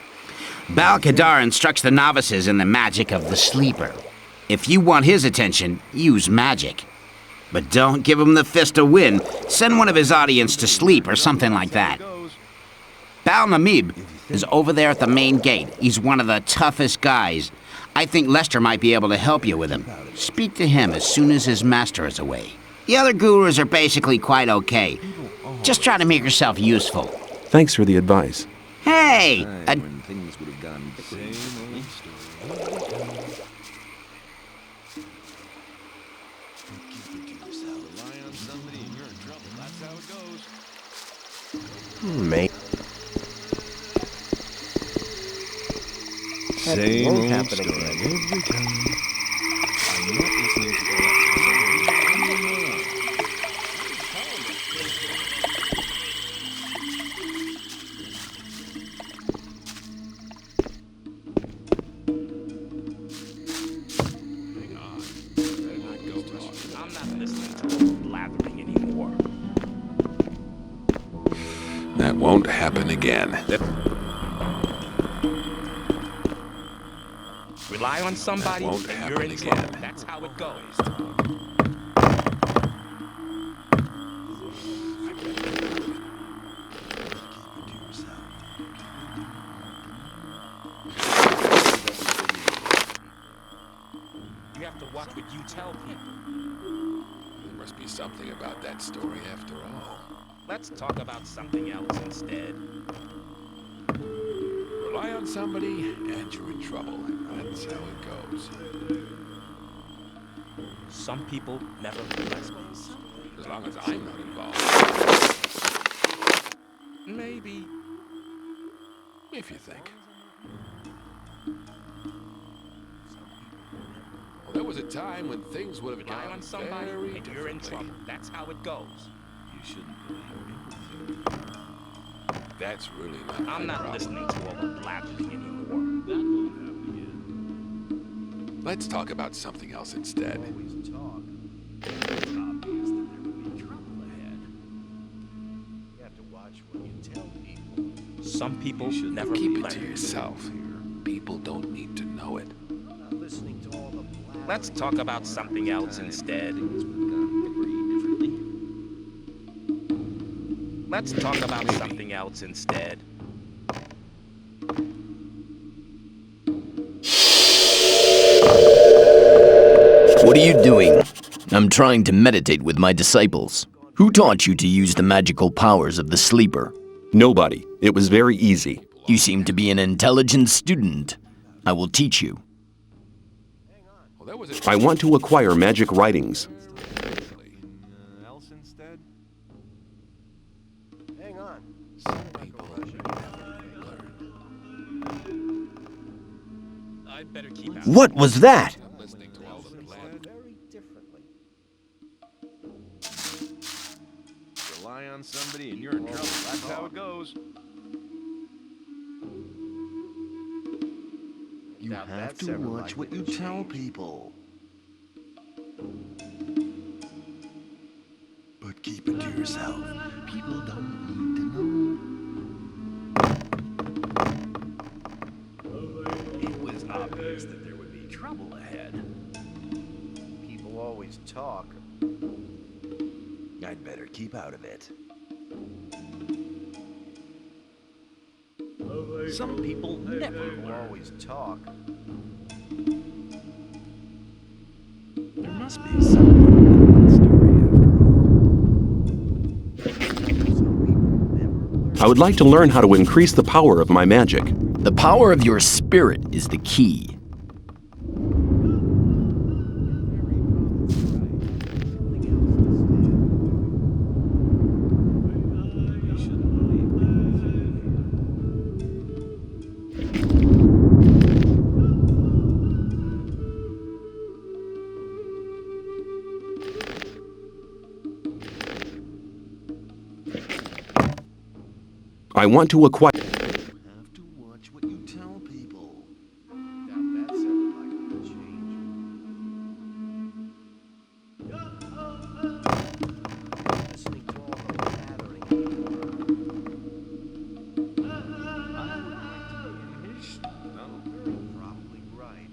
Bal-Kadar instructs the novices in the magic of the Sleeper. If you want his attention, use magic. But don't give him the fist to win. Send one of his audience to sleep or something like that. Bal-Namib is over there at the main gate. He's one of the toughest guys. I think Lester might be able to help you with him. Speak to him as soon as his master is away. The other gurus are basically quite okay. Just try to make yourself useful. Thanks for the advice. Hey! When things would have gone differently. Mate. That won't happen again. Every time. I'm not listening to that. I'm not listening to blathering anymore. That won't happen again. Rely on somebody, That won't and you're in happen trouble. again. That's how it goes. You have to watch what you tell people. There must be something about that story after all. Let's talk about something else instead. Rely on somebody, and you're in trouble. That's how it goes. Some people never realize me. As long as I'm not involved. Maybe. If you think. Well, there was a time when things would have Rely gone on somebody very and you're in differently. trouble. That's how it goes. You shouldn't believe everything. That's really not I'm my not problem. listening to all the blabbering anymore. That won't happen again. Let's talk about something else instead. Always talk. It's obvious that there would be trouble ahead. You have to watch what you tell people. Some people never Keep it learn. to yourself. People don't need to know it. I'm not listening to all the blabbering. Let's talk about something else instead. Let's talk about something else instead. What are you doing? I'm trying to meditate with my disciples. Who taught you to use the magical powers of the sleeper? Nobody. It was very easy. You seem to be an intelligent student. I will teach you. Well, there was a I want to acquire magic writings. Else instead? Hang on. people never learn. I'd better keep out. What was that? I'm listening to all the plan. Very differently. Rely on somebody and you're in trouble. That's how it goes. You have to watch what you tell people. But keep it to yourself. People don't need to know. It was obvious that there would be trouble ahead. People always talk. I'd better keep out of it. Some people never always talk. There must be something in that story after all. I would like to learn how to increase the power of my magic. The power of your spirit is the key. I want to acquire. You have to watch what you tell people. That sounded like a good change. Listening to all the blathering anymore. I would like to be in his shoes. No, you're probably right.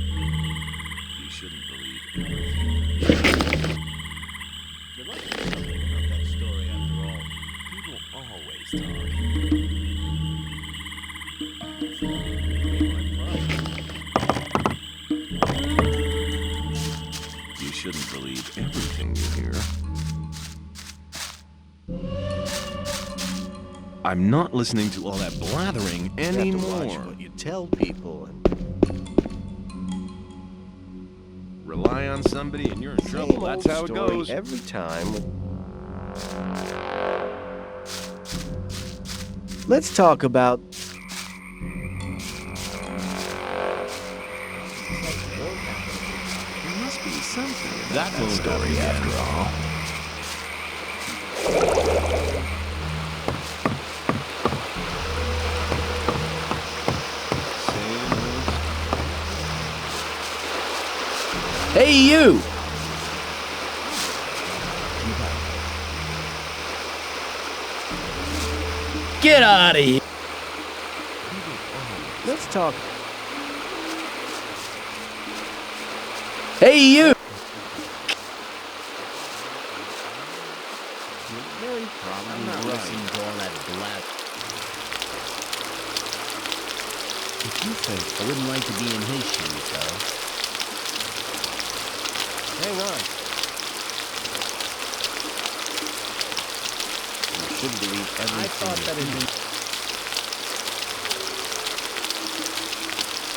You shouldn't believe everything. There must be something about that story after all. People always talk. You shouldn't believe everything you hear. I'm not listening to all that blathering You have to watch anymore. what you tell people. And Rely on somebody and you're in trouble. same That's old how it story goes. every time. Let's talk about. There must be something in That won't story after all. Hey, you! Get out of here! Let's talk. Hey, you! Very probably listening to all that blab. If you think I wouldn't like to be in his shoes, though. Hang on. You should believe everything. I thought that had been.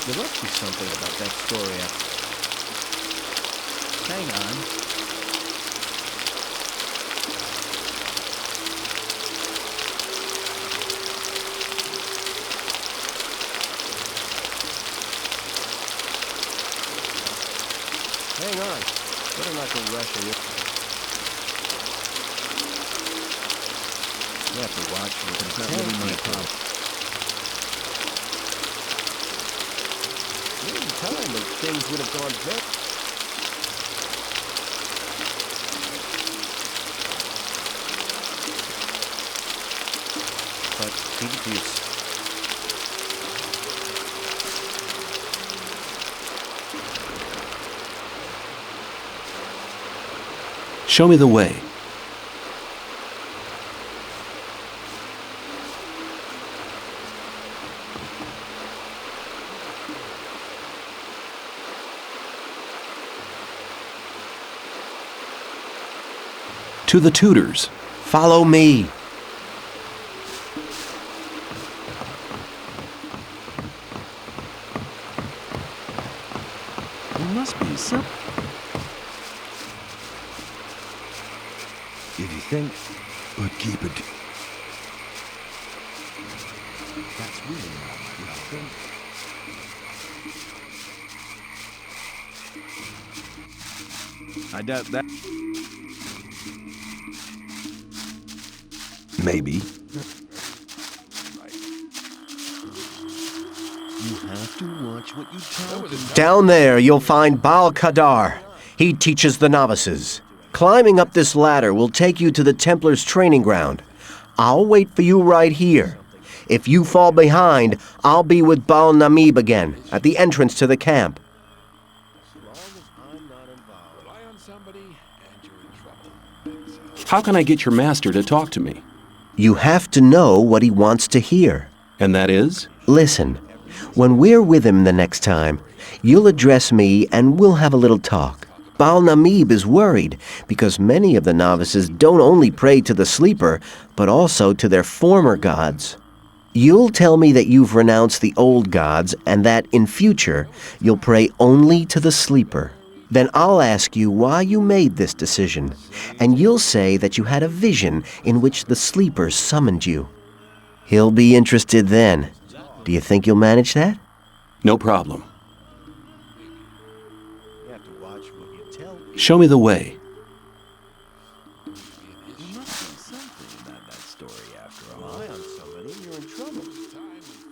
There must be something about that story. Hang on. Hang on. Better not go rushing it. You have to watch me, but it's not really my problem. There was a time when things would have gone better. But keep it to yourself. Show me the way. To the tutors. Follow me. There must be some. If you think, but keep it. That's really not what I think. I doubt that. Maybe. You have to watch what you tell them. Down there, you'll find Baal Kadar. He teaches the novices. Climbing up this ladder will take you to the Templars' training ground. I'll wait for you right here. If you fall behind, I'll be with Baal Namib again, at the entrance to the camp. How can I get your master to talk to me? You have to know what he wants to hear. And that is? Listen, when we're with him the next time, you'll address me and we'll have a little talk. Baal Namib is worried because many of the novices don't only pray to the sleeper, but also to their former gods. You'll tell me that you've renounced the old gods and that in future you'll pray only to the sleeper. Then I'll ask you why you made this decision, and you'll say that you had a vision in which the sleeper summoned you. He'll be interested then. Do you think you'll manage that? No problem. Show me the way.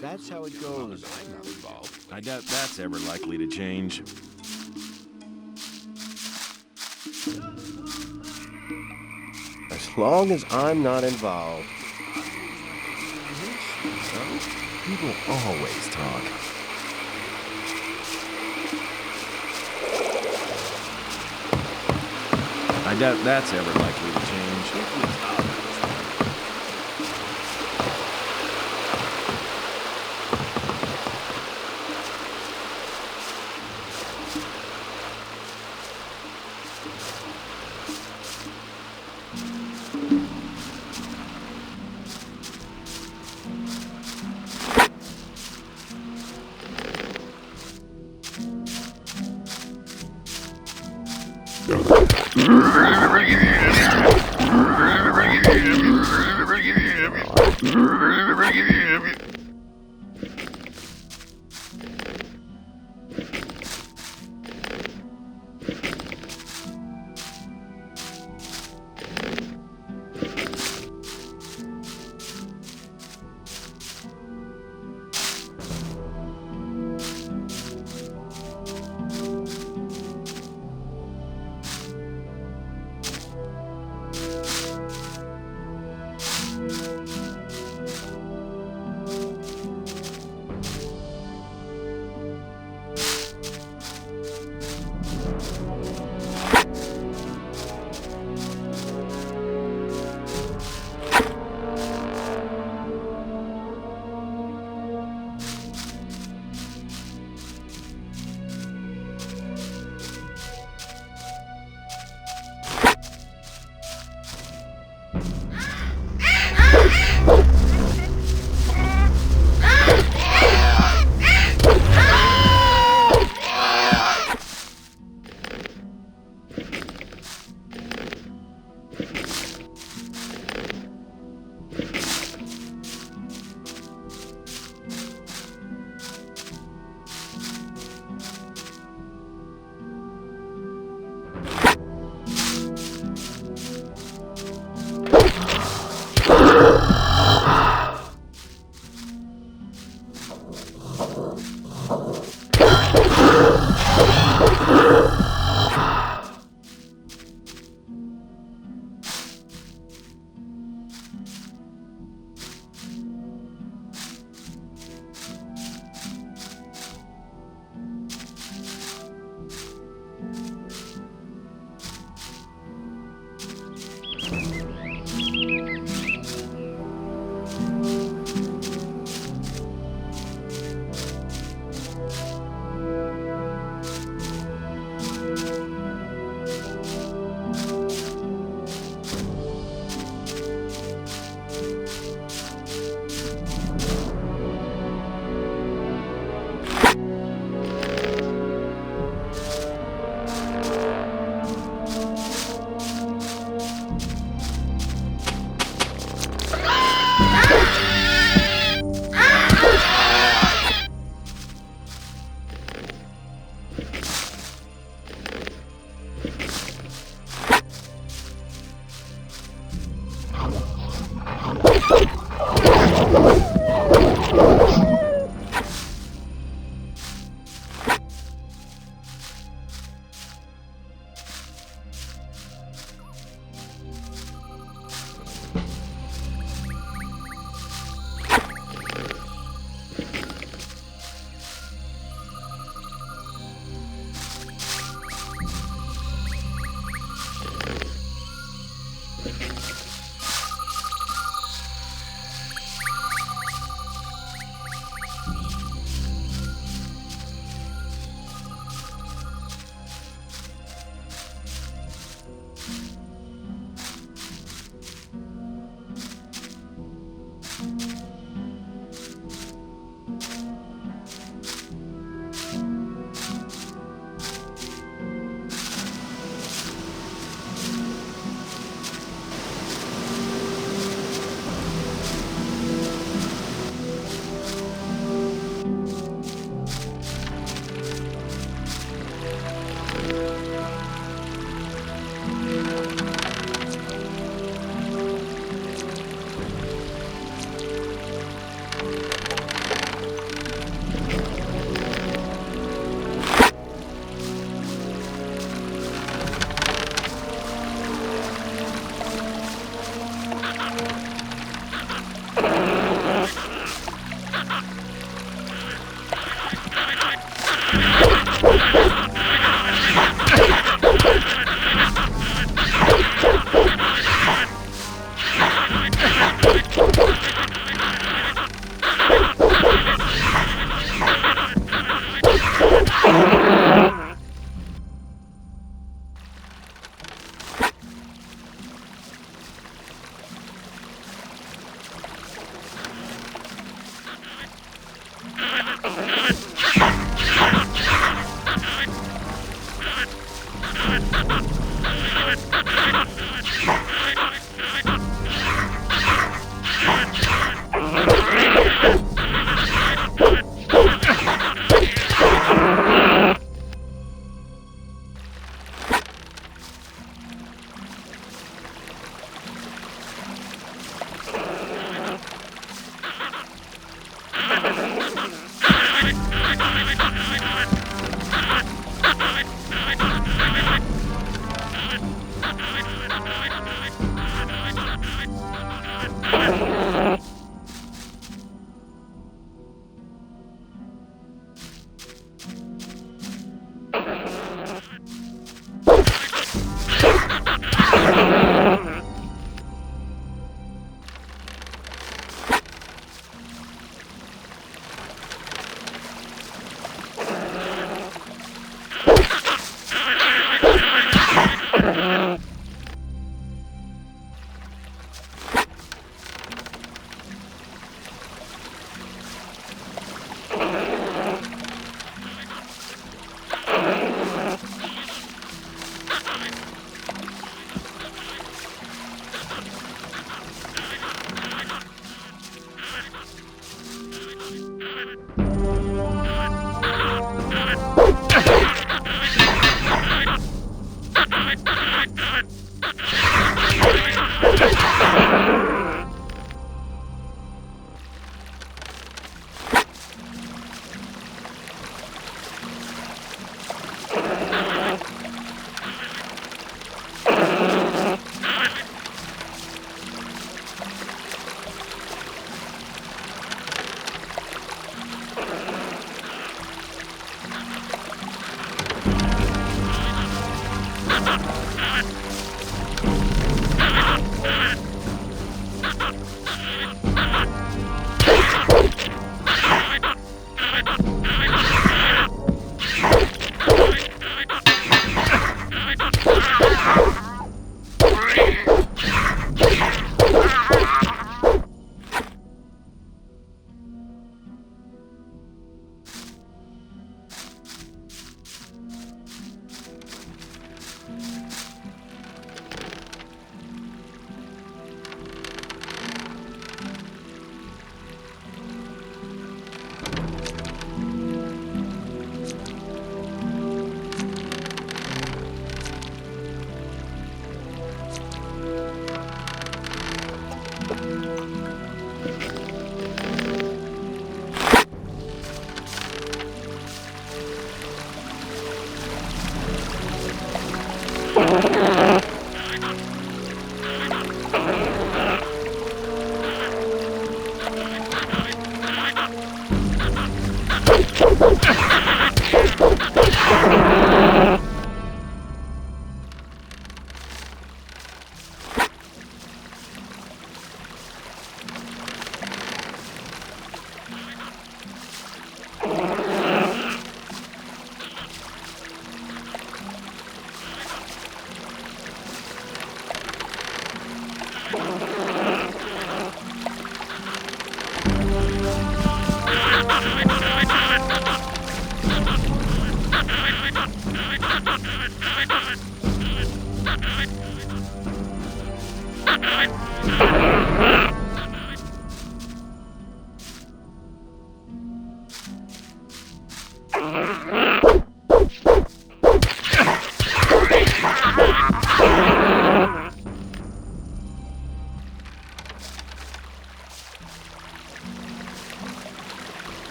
That's how it goes. I doubt that's ever likely to change. As long as I'm not involved. People always talk. I doubt that's ever likely to change.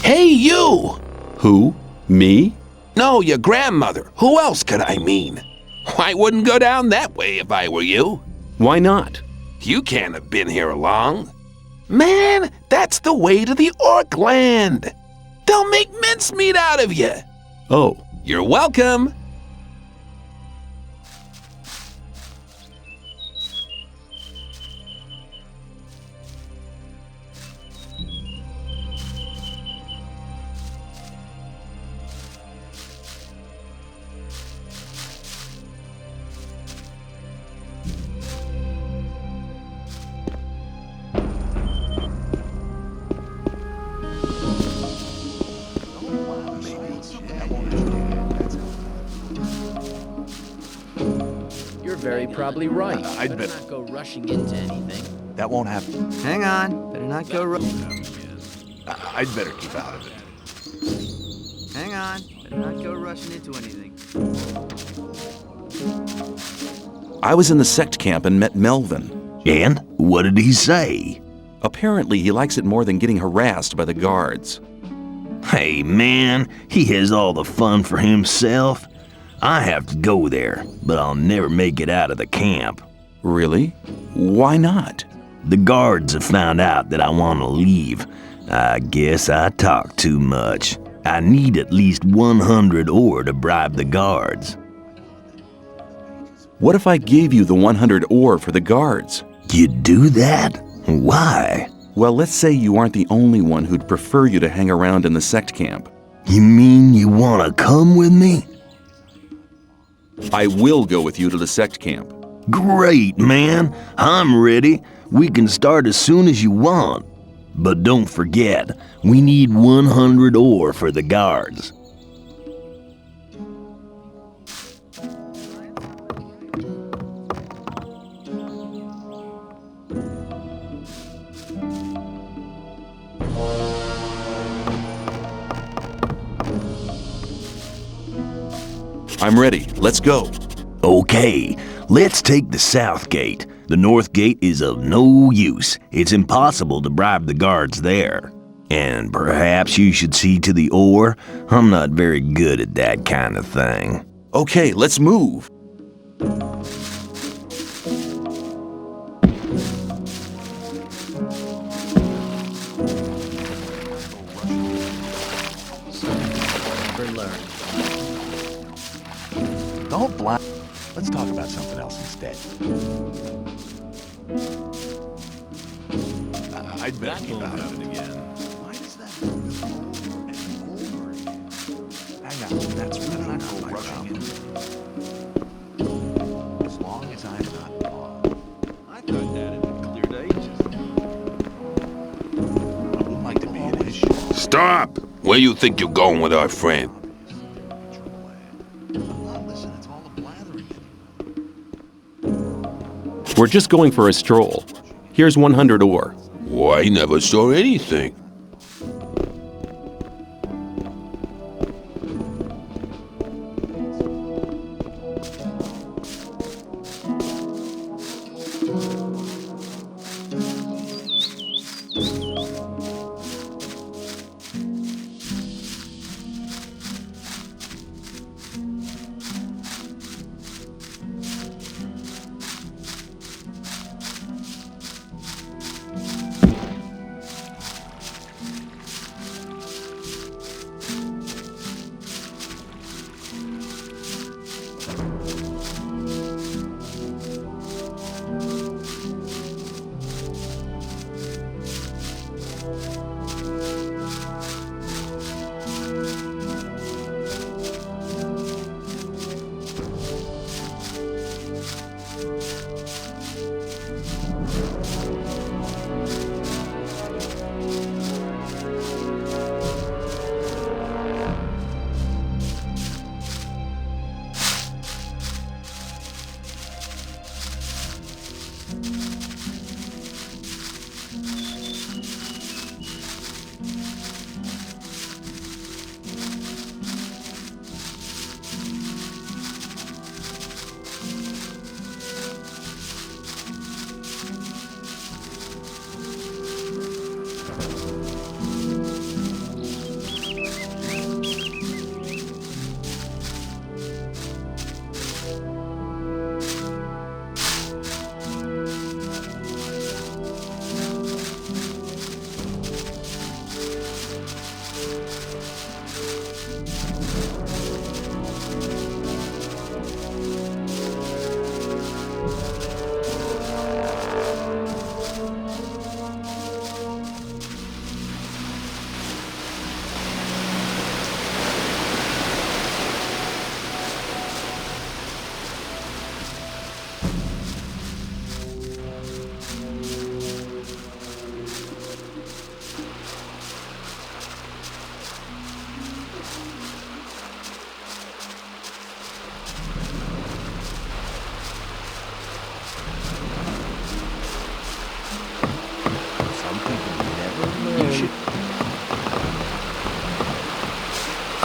Hey, you! Who? Me? No, your grandmother. Who else could I mean? I wouldn't go down that way if I were you. Why not? You can't have been here long. Man, that's the way to the orc land. They'll make mincemeat out of you. Oh. You're welcome. You're very probably right. I'd better not go rushing into anything. That won't happen. Hang on. Better not go I'd better keep out of it. Hang on. Better not go rushing into anything. I was in the sect camp and met Melvin. And? What did he say? Apparently, he likes it more than getting harassed by the guards. Hey, man, he has all the fun for himself. I have to go there, but I'll never make it out of the camp. Really? Why not? The guards have found out that I want to leave. I guess I talk too much. I need at least 100 ore to bribe the guards. What if I gave you the 100 ore for the guards? You'd do that? Why? Well, let's say you aren't the only one who'd prefer you to hang around in the sect camp. You mean you want to come with me? I will go with you to the sect camp. Great, man. I'm ready. We can start as soon as you want. But don't forget, we need 100 ore for the guards. I'm ready. Let's go. Okay, let's take the south gate. The north gate is of no use. It's impossible to bribe the guards there. And perhaps you should see to the ore. I'm not very good at that kind of thing. Okay, let's move. Don't blind. Let's talk about something else instead. I'd bet about it again. Why does that over and over again? Hang on, that's really not my problem. As long as I'm not wrong. I thought that had been cleared ages ago. I wouldn't like to be an issue. Stop! Where you think you're going with our friend? We're just going for a stroll. Here's 100 ore. Why, I never saw anything.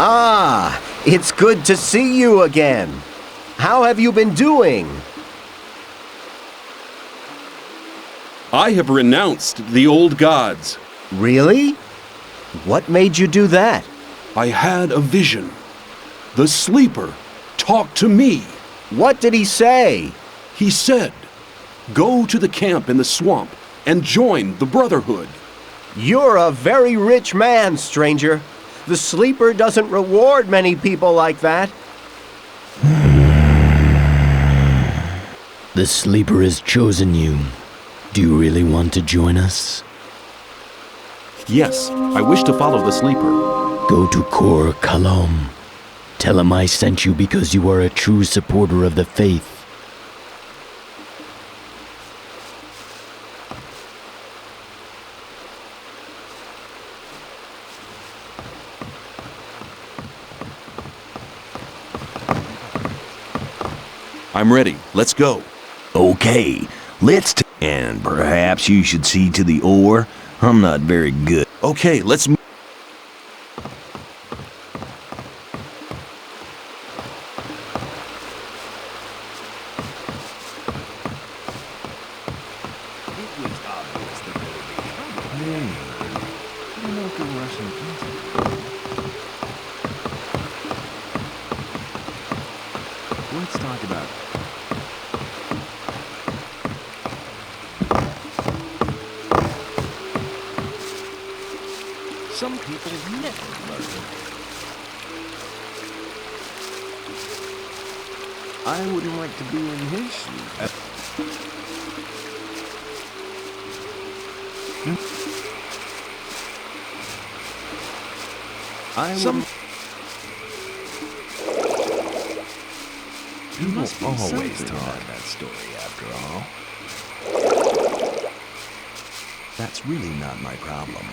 Ah, it's good to see you again. How have you been doing? I have renounced the old gods. Really? What made you do that? I had a vision. The sleeper talked to me. What did he say? He said, "Go to the camp in the swamp and join the Brotherhood." You're a very rich man, stranger. The sleeper doesn't reward many people like that. The sleeper has chosen you. Do you really want to join us? Yes, I wish to follow the sleeper. Go to Kor Kalom. Tell him I sent you because you are a true supporter of the faith. I'm ready. Let's go. Okay, let's and perhaps you should see to the ore. I'm not very good. Okay, let's move. mean? I don't know if we're rushing into it. Let's talk about it. Some people never learn. I wouldn't like to be in his shoes. People always talk that story after all. That's really not my problem.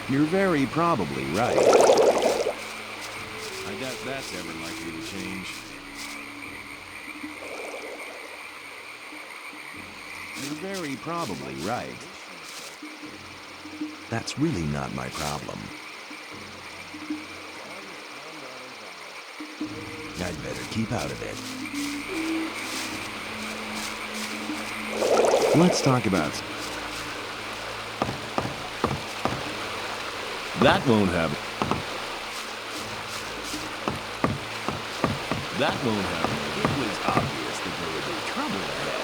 You're very probably right. I doubt that's ever likely to change. You're very probably right. That's really not my problem. I'd better keep out of it. Let's talk about... That won't happen. That won't happen. It was obvious that there would be trouble ahead.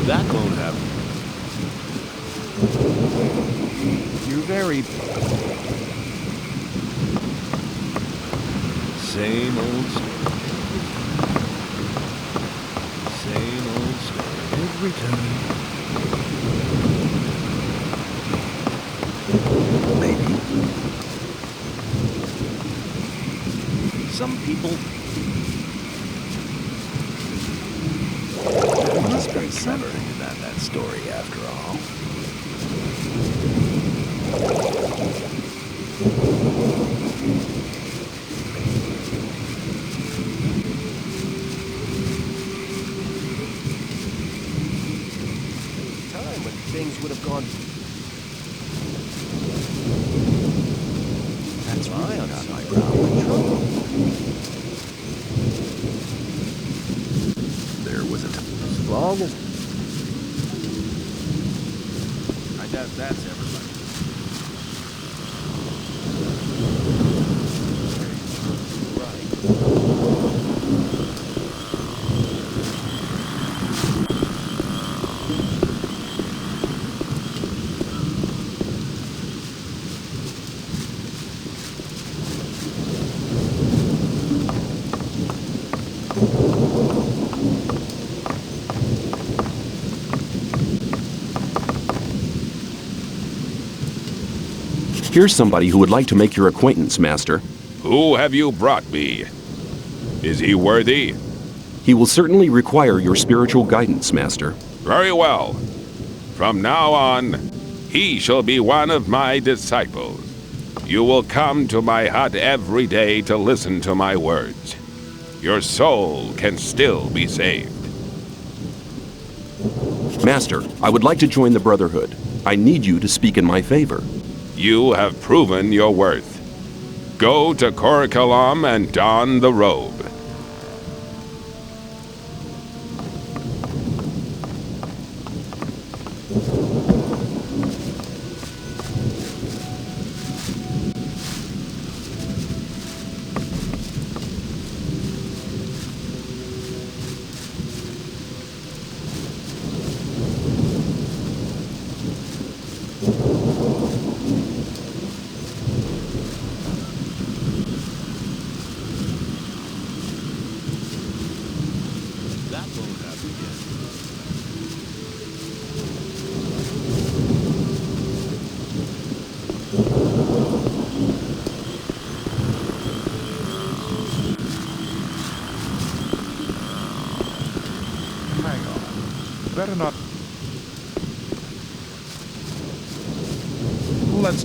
That won't happen. You're very... Same old story. Same old story every time. Maybe. Some people... There must be something about that story after all. Time when things would have gone. That's really not my problem. There was a time. As long as. I doubt that's ever like... Right. Here's somebody who would like to make your acquaintance, Master. Who have you brought me? Is he worthy? He will certainly require your spiritual guidance, Master. Very well. From now on, he shall be one of my disciples. You will come to my hut every day to listen to my words. Your soul can still be saved. Master, I would like to join the Brotherhood. I need you to speak in my favor. You have proven your worth. Go to Korakalam and don the robe. Hang on. Better not. Let's.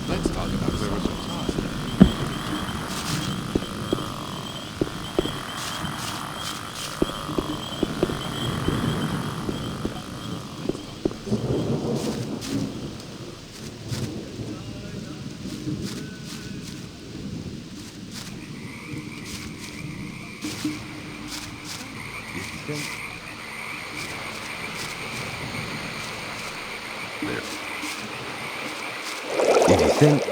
Let's talk about If you think...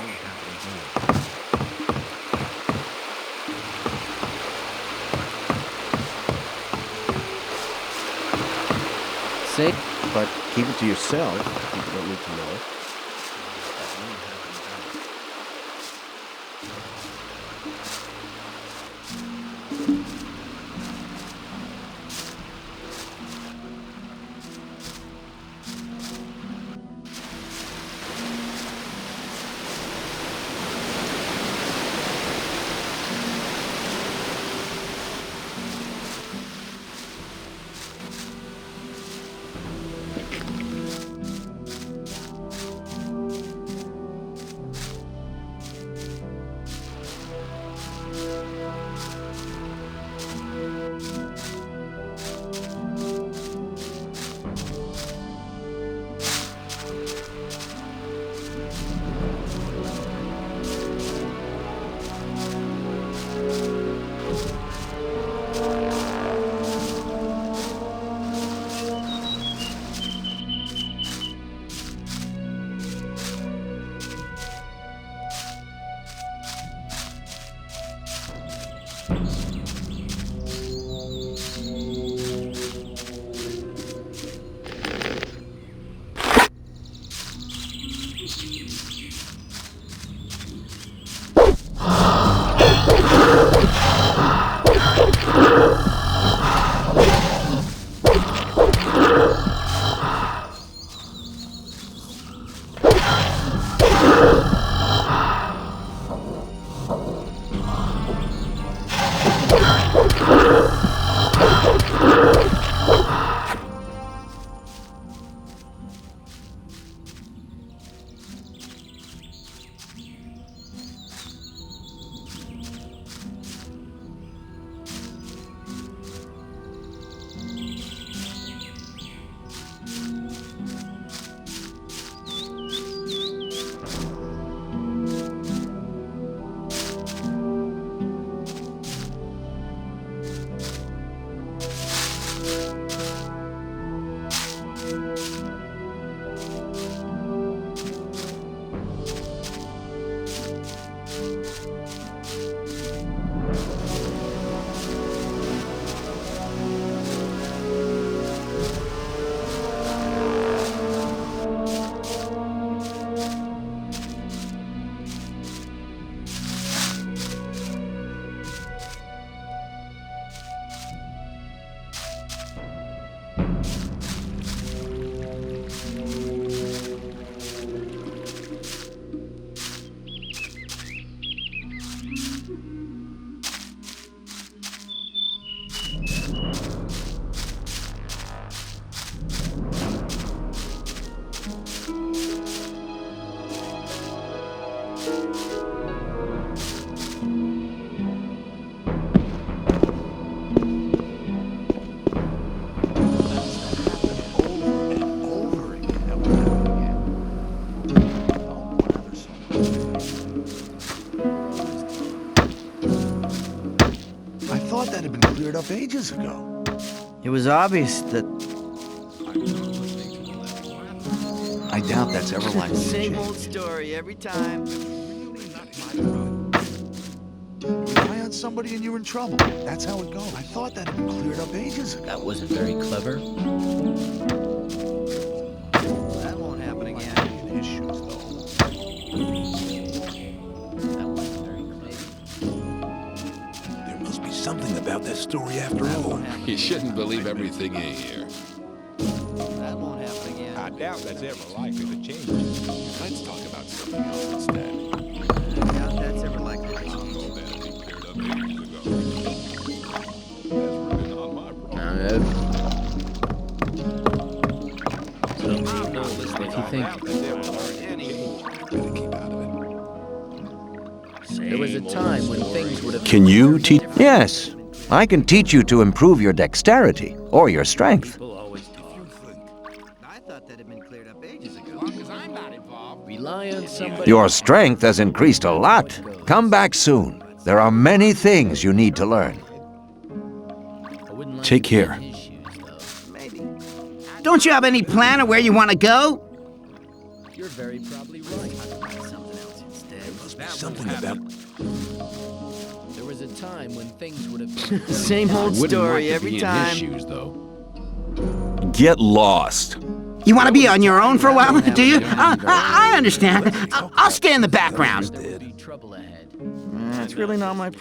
Say, but keep it to yourself. You don't need to know it. have been cleared up ages ago. It was obvious that I doubt that's ever like same old story every time. Rely on somebody and you're in trouble. That's how it goes. I thought that had been cleared up ages ago. That wasn't very clever. That won't happen again. In his shoes, though. That wasn't very clever. There must be something about that story after all. You shouldn't believe everything you hear. That won't happen again. I doubt that's ever likely to change. Let's talk about something else instead. I doubt that's ever likely to change. What do you think? There was a time when things would have... Can you teach? Yes. I can teach you to improve your dexterity or your strength. I thought that had been cleared up ages ago. Rely on somebody... Your strength has increased a lot. Come back soon. There are many things you need to learn. Take care. Don't you have any plan of where you want to go? You're very probably right. Something else instead. Something about... There was a time when things would have been... Same old Wouldn't story like to every be in time. his shoes, though. Get lost. You want to be on your own for a while, do you? I understand. I'll stay in the background. There would be trouble ahead. That's really not my... I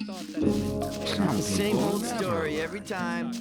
thought that had been... Same old story every time.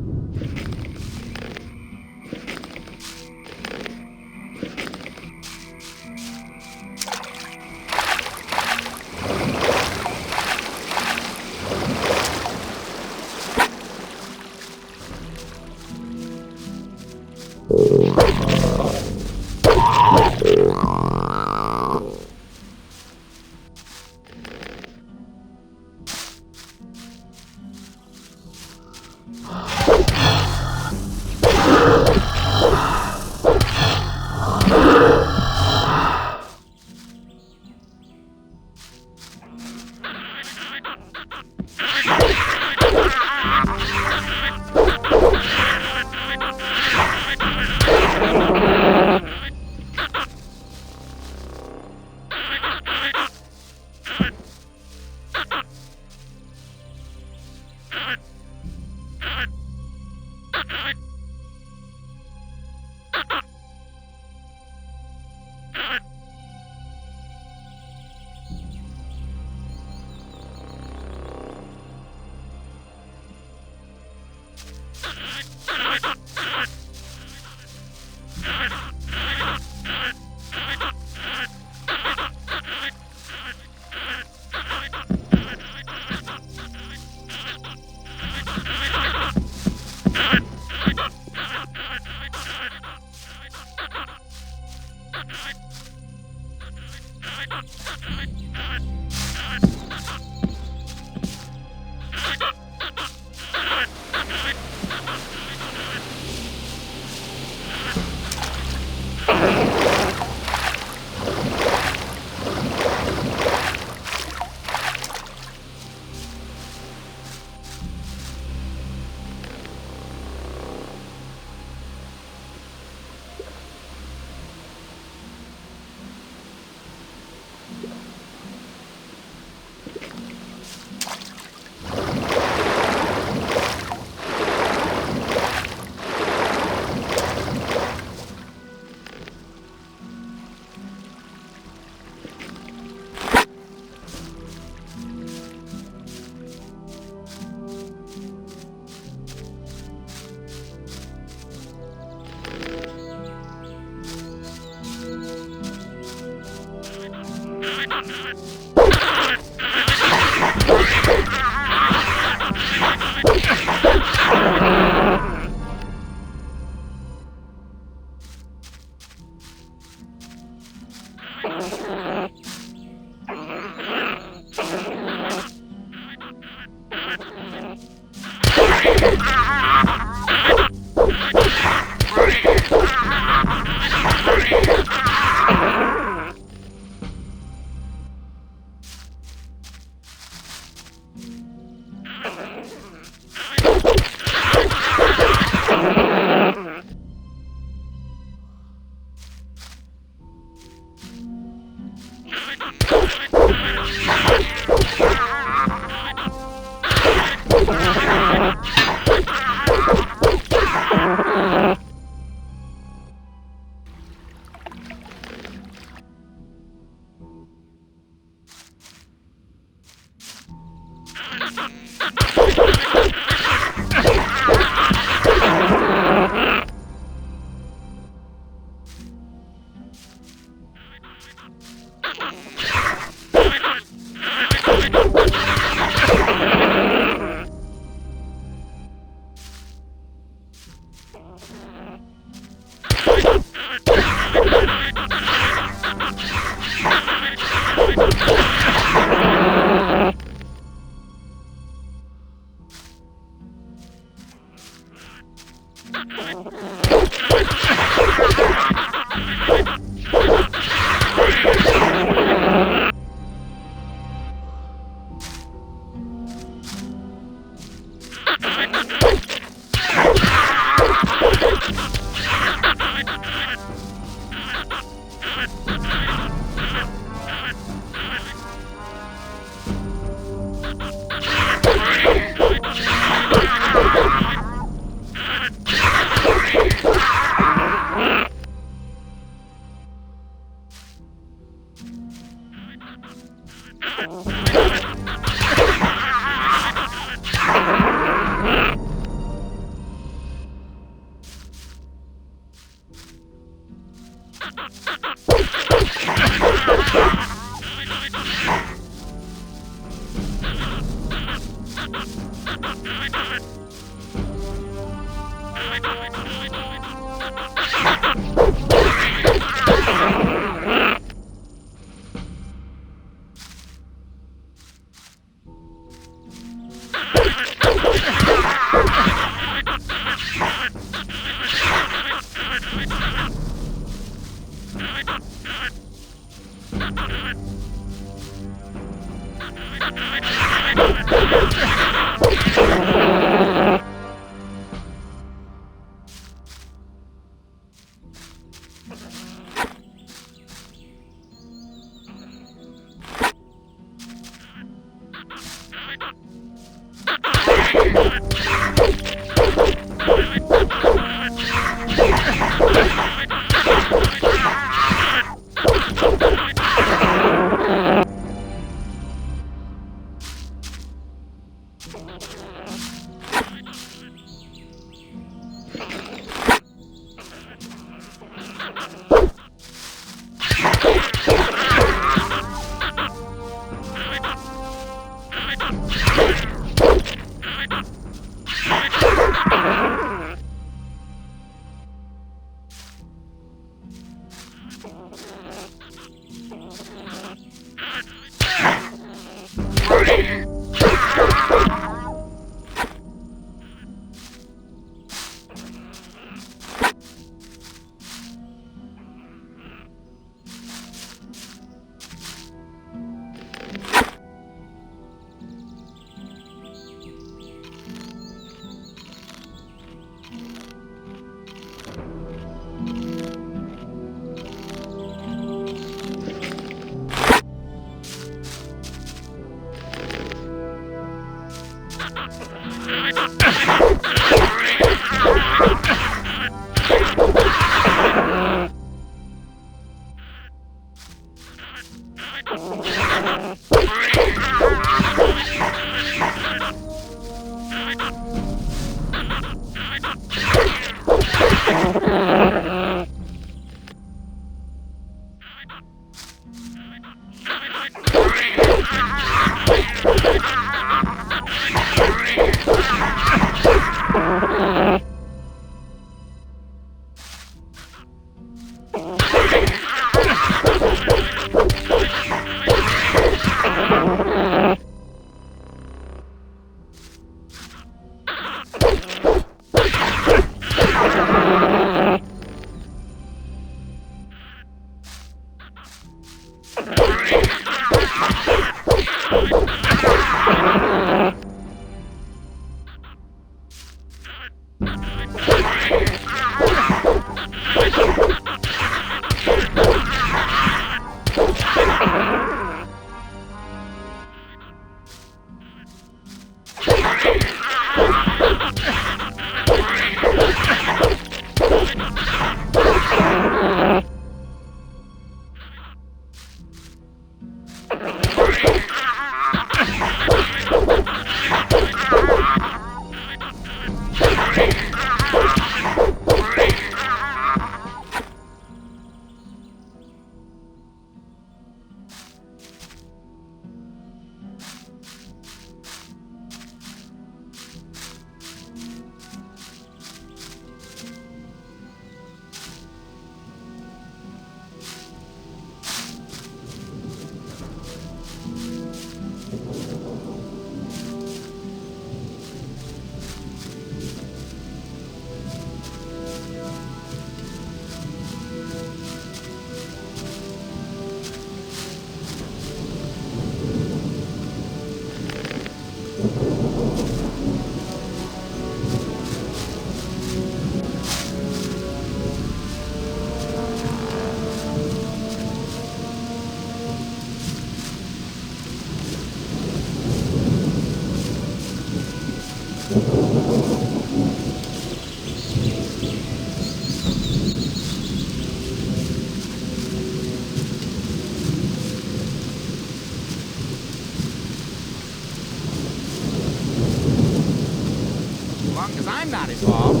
I'm not involved.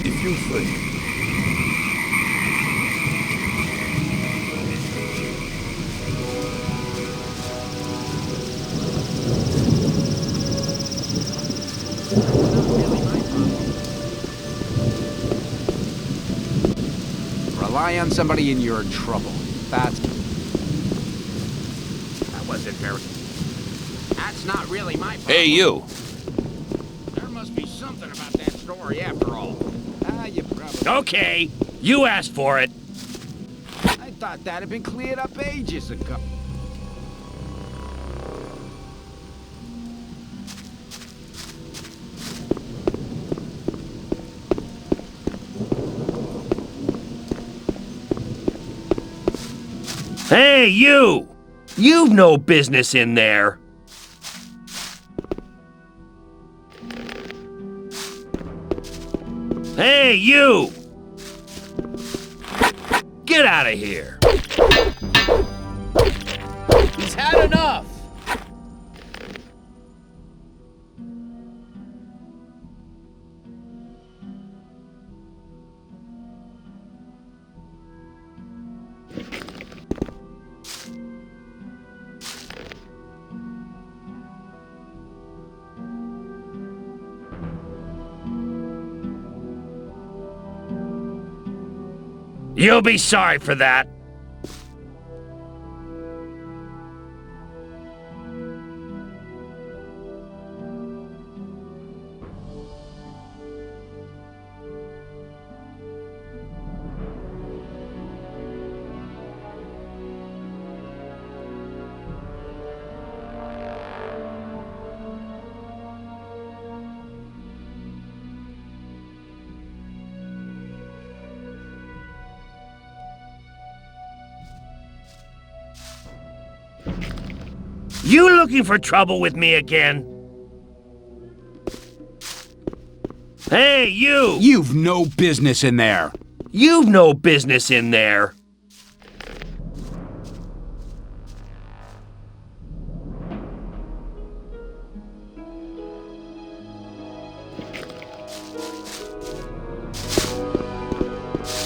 If you think Rely on somebody and you're in trouble. That wasn't very... That's not really my problem. Hey, you. There must be something about that story after all. You probably... Okay, you asked for it. I thought that had been cleared up ages ago. Hey, you! You've no business in there. Hey, you! Get out of here! He's had enough! You'll be sorry for that. You looking for trouble with me again? Hey, you! You've no business in there. You've no business in there.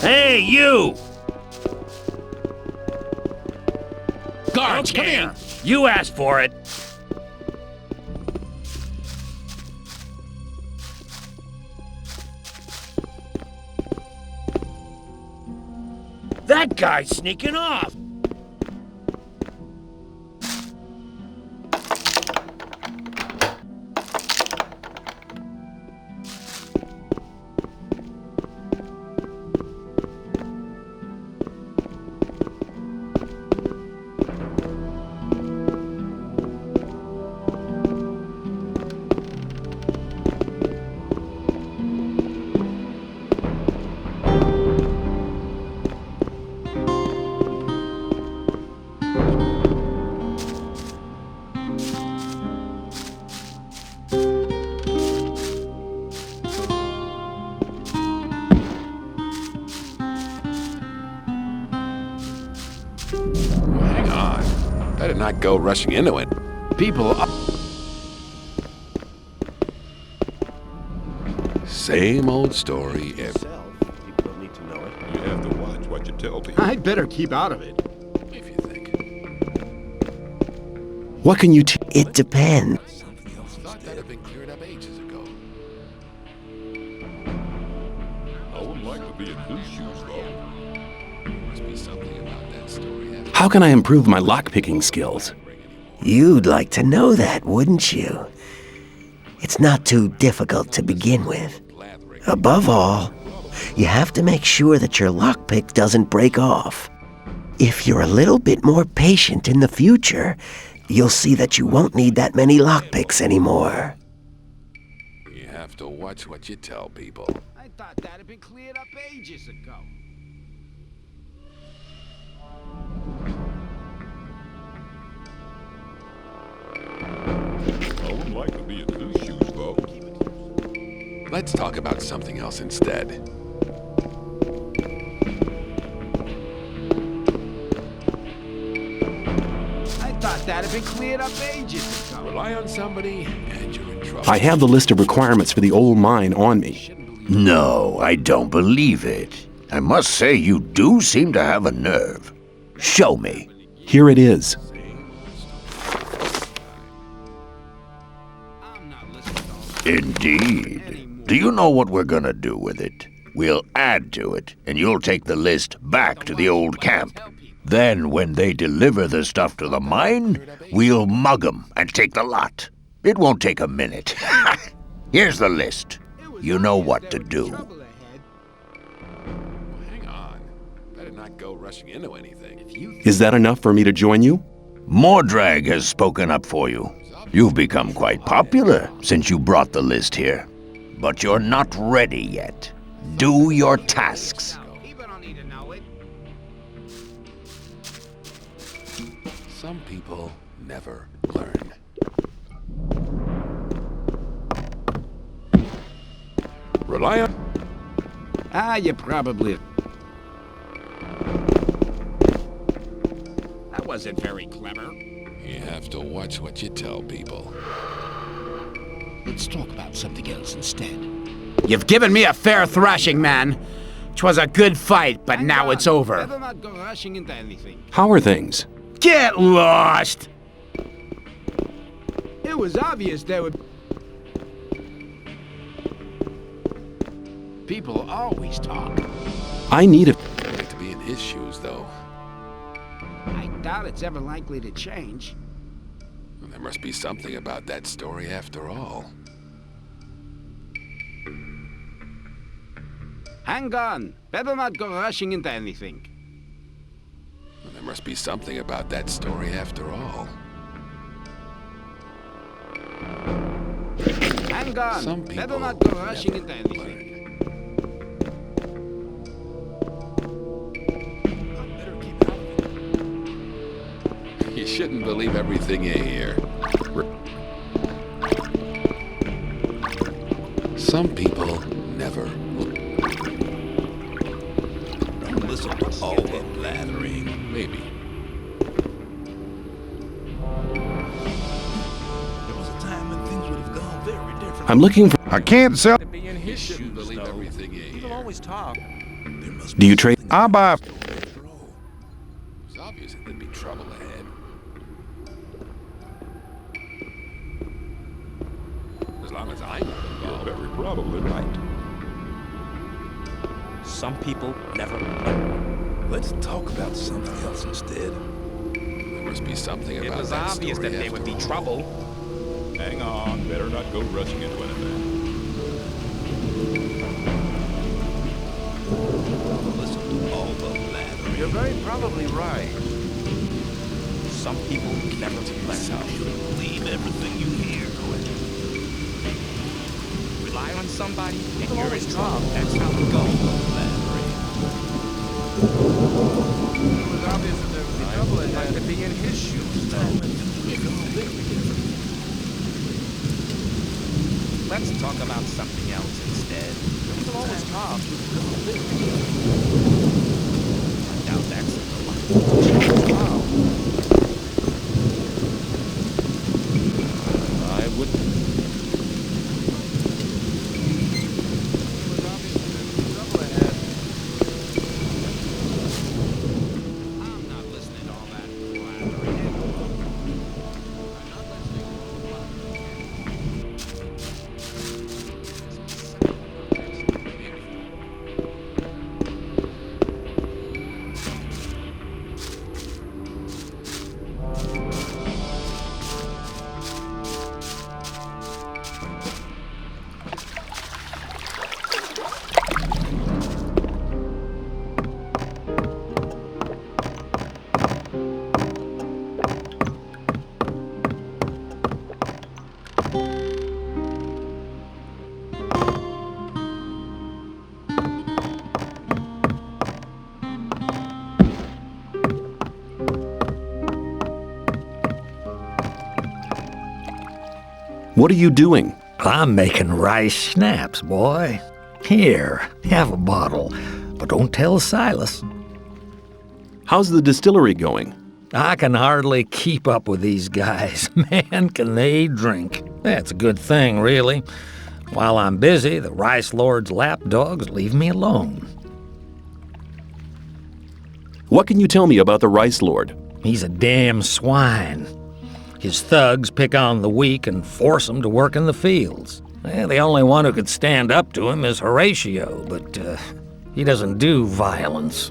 Hey, you! Guards, come here! You asked for it. That guy's sneaking off. Hang on. Better not go rushing into it. People are... Same old story every... People don't need to know it. You have to watch what you tell people. I'd better keep out of it. If you think. What can you It depends. Thought that had been cleared up ages ago. I wouldn't like to be in his shoes, though. Must be something about that story. How can I improve my lockpicking skills? You'd like to know that, wouldn't you? It's not too difficult to begin with. Above all, you have to make sure that your lockpick doesn't break off. If you're a little bit more patient in the future, you'll see that you won't need that many lockpicks anymore. You have to watch what you tell people. I thought that had been cleared up ages ago. I wouldn't like to be in his shoes, though. Let's talk about something else instead. I thought that had been cleared up ages ago. Rely on somebody, and you're in trouble. I have the list of requirements for the old mine on me. No, I don't believe it. I must say you do seem to have a nerve. Show me. Here it is. Indeed. Do you know what we're gonna do with it? We'll add to it, and you'll take the list back to the old camp. Then, when they deliver the stuff to the mine, we'll mug 'em and take the lot. It won't take a minute. Here's the list. You know what to do. Hang on. Better not go rushing into anything. Is that enough for me to join you? Mordrag has spoken up for you. You've become quite popular since you brought the list here. But you're not ready yet. Do your tasks. People don't need to know it. Some people never learn. Rely on... You probably... That wasn't very clever. You have to watch what you tell people. Let's talk about something else instead. You've given me a fair thrashing, man. 'Twas a good fight, but now it's over. Better not go rushing into anything. How are things? Get lost! It was obvious there would... People always talk. I need a... I'd like to be in his shoes, though. I doubt it's ever likely to change. There must be something about that story after all. Hang on. Better not go rushing into anything. There must be something about that story after all. Hang on. Some people Better not go rushing into anything. You shouldn't believe everything you hear. Some people never. All the blathering. Maybe. There was a time when things would have gone very different. I'm looking for. I can't sell. You shouldn't believe everything you hear. People always talk. Do you trade? I'll buy. It's obvious that there'd be trouble ahead. As long as I'm involved. You're very probably right. Some people never. Let's talk about something else instead. There must be something It about was that obvious story that there would be after all. trouble. Hang on, better not go rushing into anything. Listen to all the blathering. You're very probably right. Some people never listen. You don't believe everything you hear. Rely on somebody and you're in trouble. That's how it goes. It was obvious that there would be trouble ahead. Like to be in his shoes, though. Let's talk about something else instead. People always talk. I doubt that's a lot. Wow. I wouldn't. What are you doing? I'm making rice schnapps, boy. Here, have a bottle. But don't tell Silas. How's the distillery going? I can hardly keep up with these guys. Man, can they drink. That's a good thing, really. While I'm busy, the Rice Lord's lapdogs leave me alone. What can you tell me about the Rice Lord? He's a damn swine. His thugs pick on the weak and force them to work in the fields. The only one who could stand up to him is Horatio, but he doesn't do violence.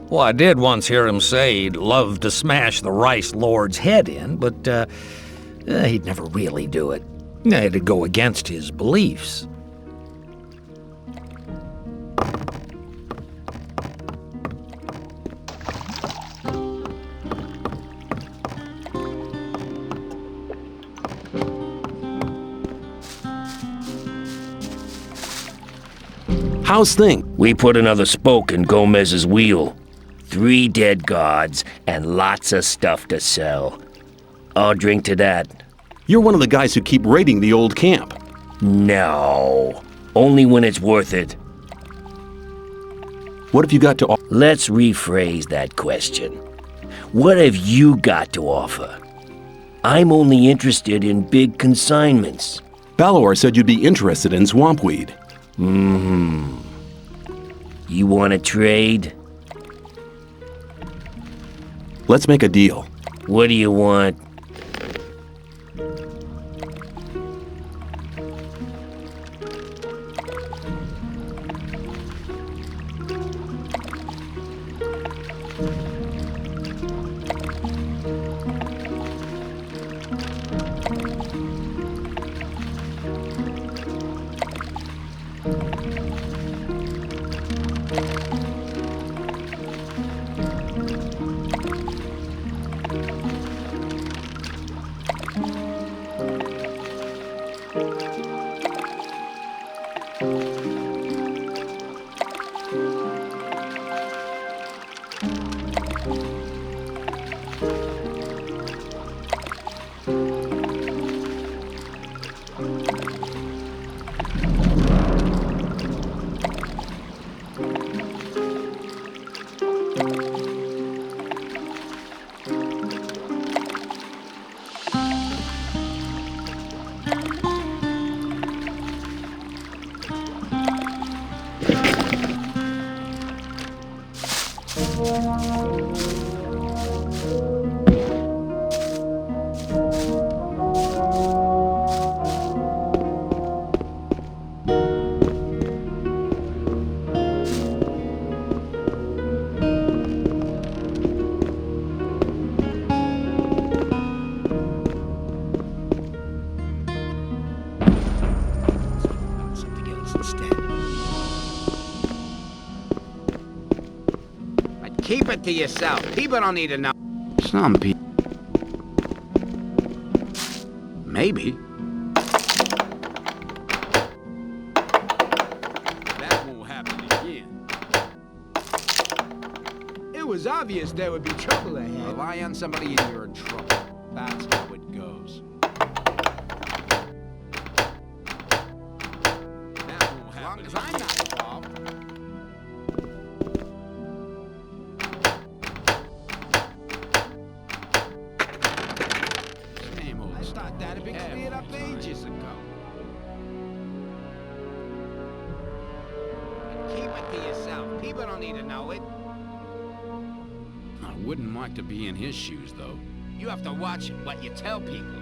Well, I did once hear him say he'd love to smash the Rice Lord's head in, but he'd never really do it. It'd go against his beliefs. How's things? We put another spoke in Gomez's wheel. 3 dead gods and lots of stuff to sell. I'll drink to that. You're one of the guys who keep raiding the old camp. No, only when it's worth it. What have you got to offer? Let's rephrase that question. What have you got to offer? I'm only interested in big consignments. Balor said you'd be interested in swampweed. You want to trade? Let's make a deal. What do you want? Something else instead. But keep it to yourself. People don't need to know. Some people. Maybe. That won't happen again. It was obvious there would be trouble ahead. Rely on somebody and you're in trouble. That's how it goes. As long as I'm not involved. Same old. I thought that had been cleared up ages ago. Keep it to yourself. People don't need to know it. I wouldn't like to be in his shoes, though. You have to watch what you tell people.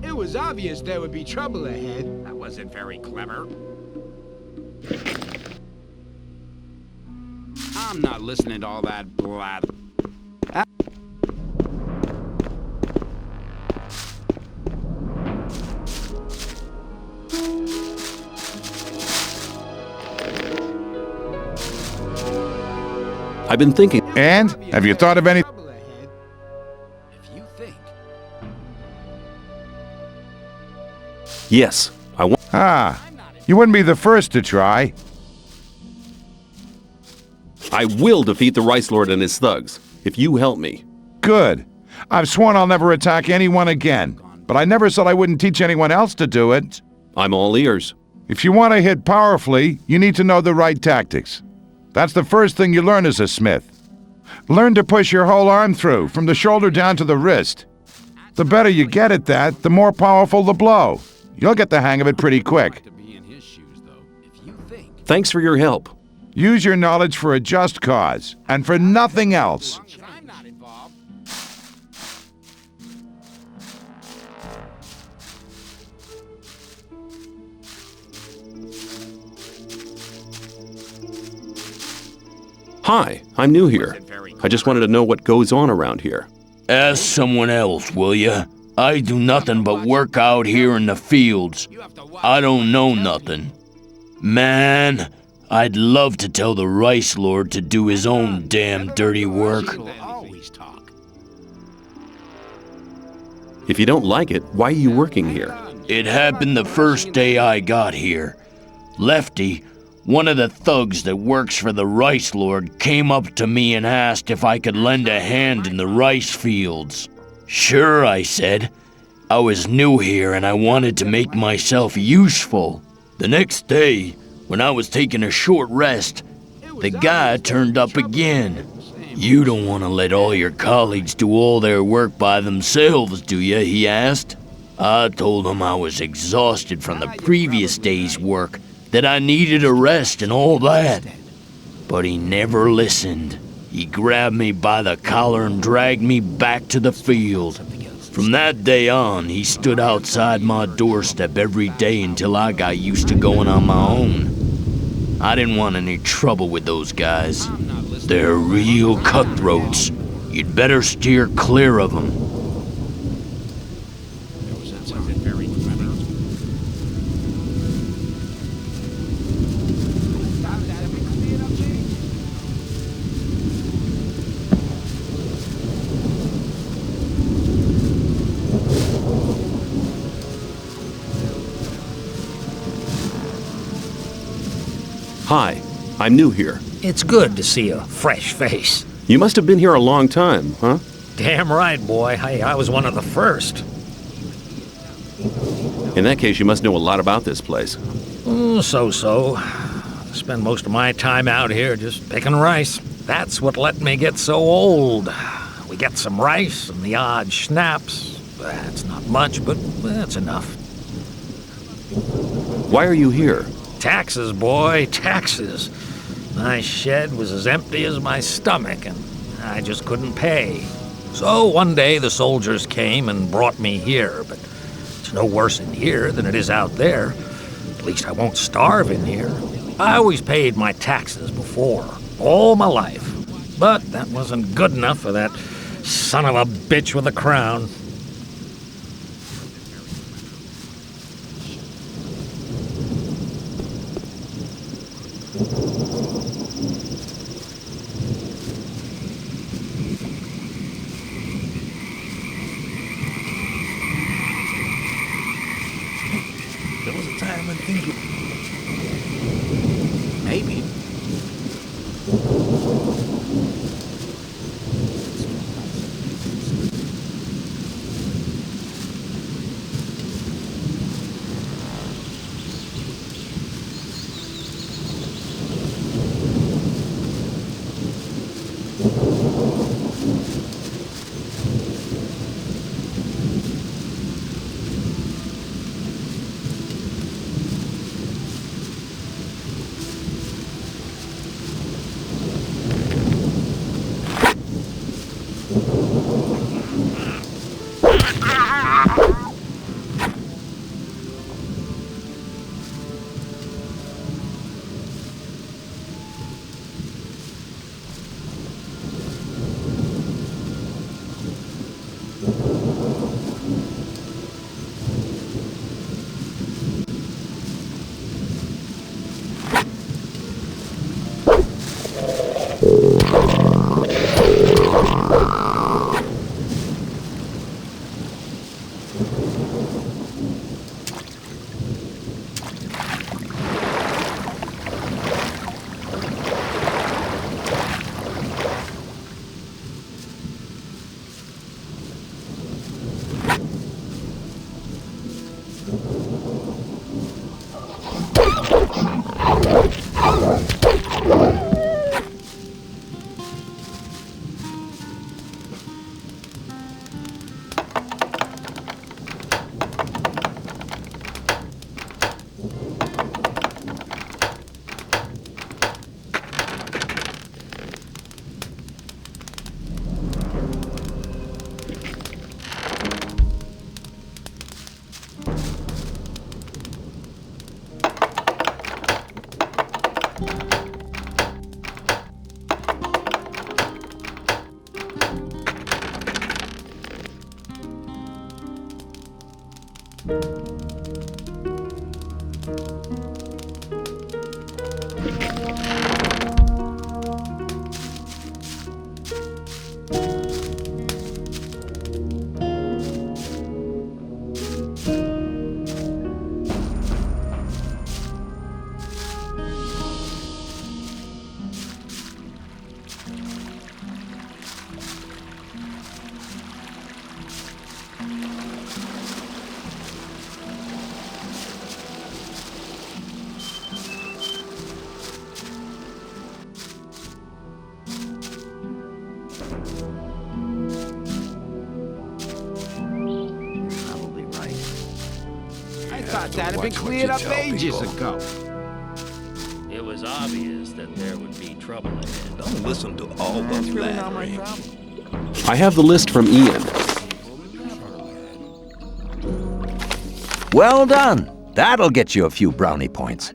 It was obvious there would be trouble ahead. That wasn't very clever. I'm not listening to all that blather. I've been thinking. And? Have you thought of any... Yes, I want. Ah, you wouldn't be the first to try. I will defeat the Rice Lord and his thugs, if you help me. Good. I've sworn I'll never attack anyone again, but I never said I wouldn't teach anyone else to do it. I'm all ears. If you want to hit powerfully, you need to know the right tactics. That's the first thing you learn as a smith. Learn to push your whole arm through, from the shoulder down to the wrist. The better you get at that, the more powerful the blow. You'll get the hang of it pretty quick. Thanks for your help. Use your knowledge for a just cause, and for nothing else. Hi, I'm new here. I just wanted to know what goes on around here. Ask someone else, will ya? I do nothing but work out here in the fields. I don't know nothing. Man, I'd love to tell the Rice Lord to do his own damn dirty work. If you don't like it, why are you working here? It happened the first day I got here. Lefty, one of the thugs that works for the Rice Lord, came up to me and asked if I could lend a hand in the rice fields. Sure, I said. I was new here and I wanted to make myself useful. The next day, when I was taking a short rest, the guy turned up again. You don't want to let all your colleagues do all their work by themselves, do you? He asked. I told him I was exhausted from the previous day's work, that I needed a rest and all that. But he never listened. He grabbed me by the collar and dragged me back to the field. From that day on, he stood outside my doorstep every day until I got used to going on my own. I didn't want any trouble with those guys. They're real cutthroats. You'd better steer clear of them. Hi, I'm new here. It's good to see a fresh face. You must have been here a long time, huh? Damn right, boy. I was one of the first. In that case, you must know a lot about this place. So-so. I spend most of my time out here just picking rice. That's what let me get so old. We get some rice and the odd schnapps. That's not much, but that's enough. Why are you here? Taxes, boy, taxes. My shed was as empty as my stomach, and I just couldn't pay. So one day the soldiers came and brought me here, but it's no worse in here than it is out there. At least I won't starve in here. I always paid my taxes before, all my life. But that wasn't good enough for that son of a bitch with a crown. There was a time when things were... Maybe. That had been cleared up ages ago. It was obvious that there would be trouble ahead. Don't listen to all the That's really not my flattery. problem. I have the list from Ian. Well done. That'll get you a few brownie points.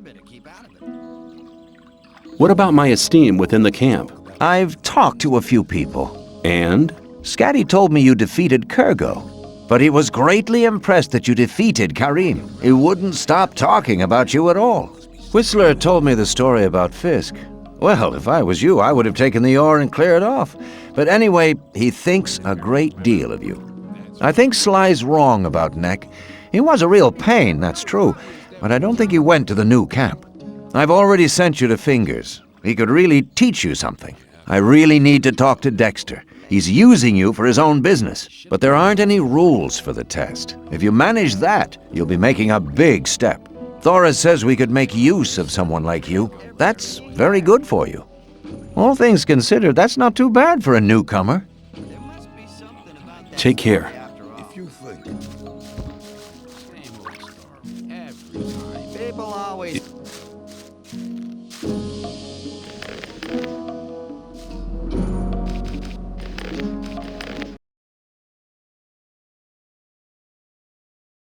What about my esteem within the camp? I've talked to a few people. And? Scatty told me you defeated Kurgo, but he was greatly impressed that you defeated Karim. He wouldn't stop talking about you at all. Whistler told me the story about Fisk. Well, if I was you, I would have taken the ore and cleared off. But anyway, he thinks a great deal of you. I think Sly's wrong about Neck. He was a real pain, that's true, but I don't think he went to the new camp. I've already sent you to Fingers. He could really teach you something. I really need to talk to Dexter. He's using you for his own business, but there aren't any rules for the test. If you manage that, you'll be making a big step. Thora says we could make use of someone like you. That's very good for you. All things considered, that's not too bad for a newcomer. Take care. If you think... People always...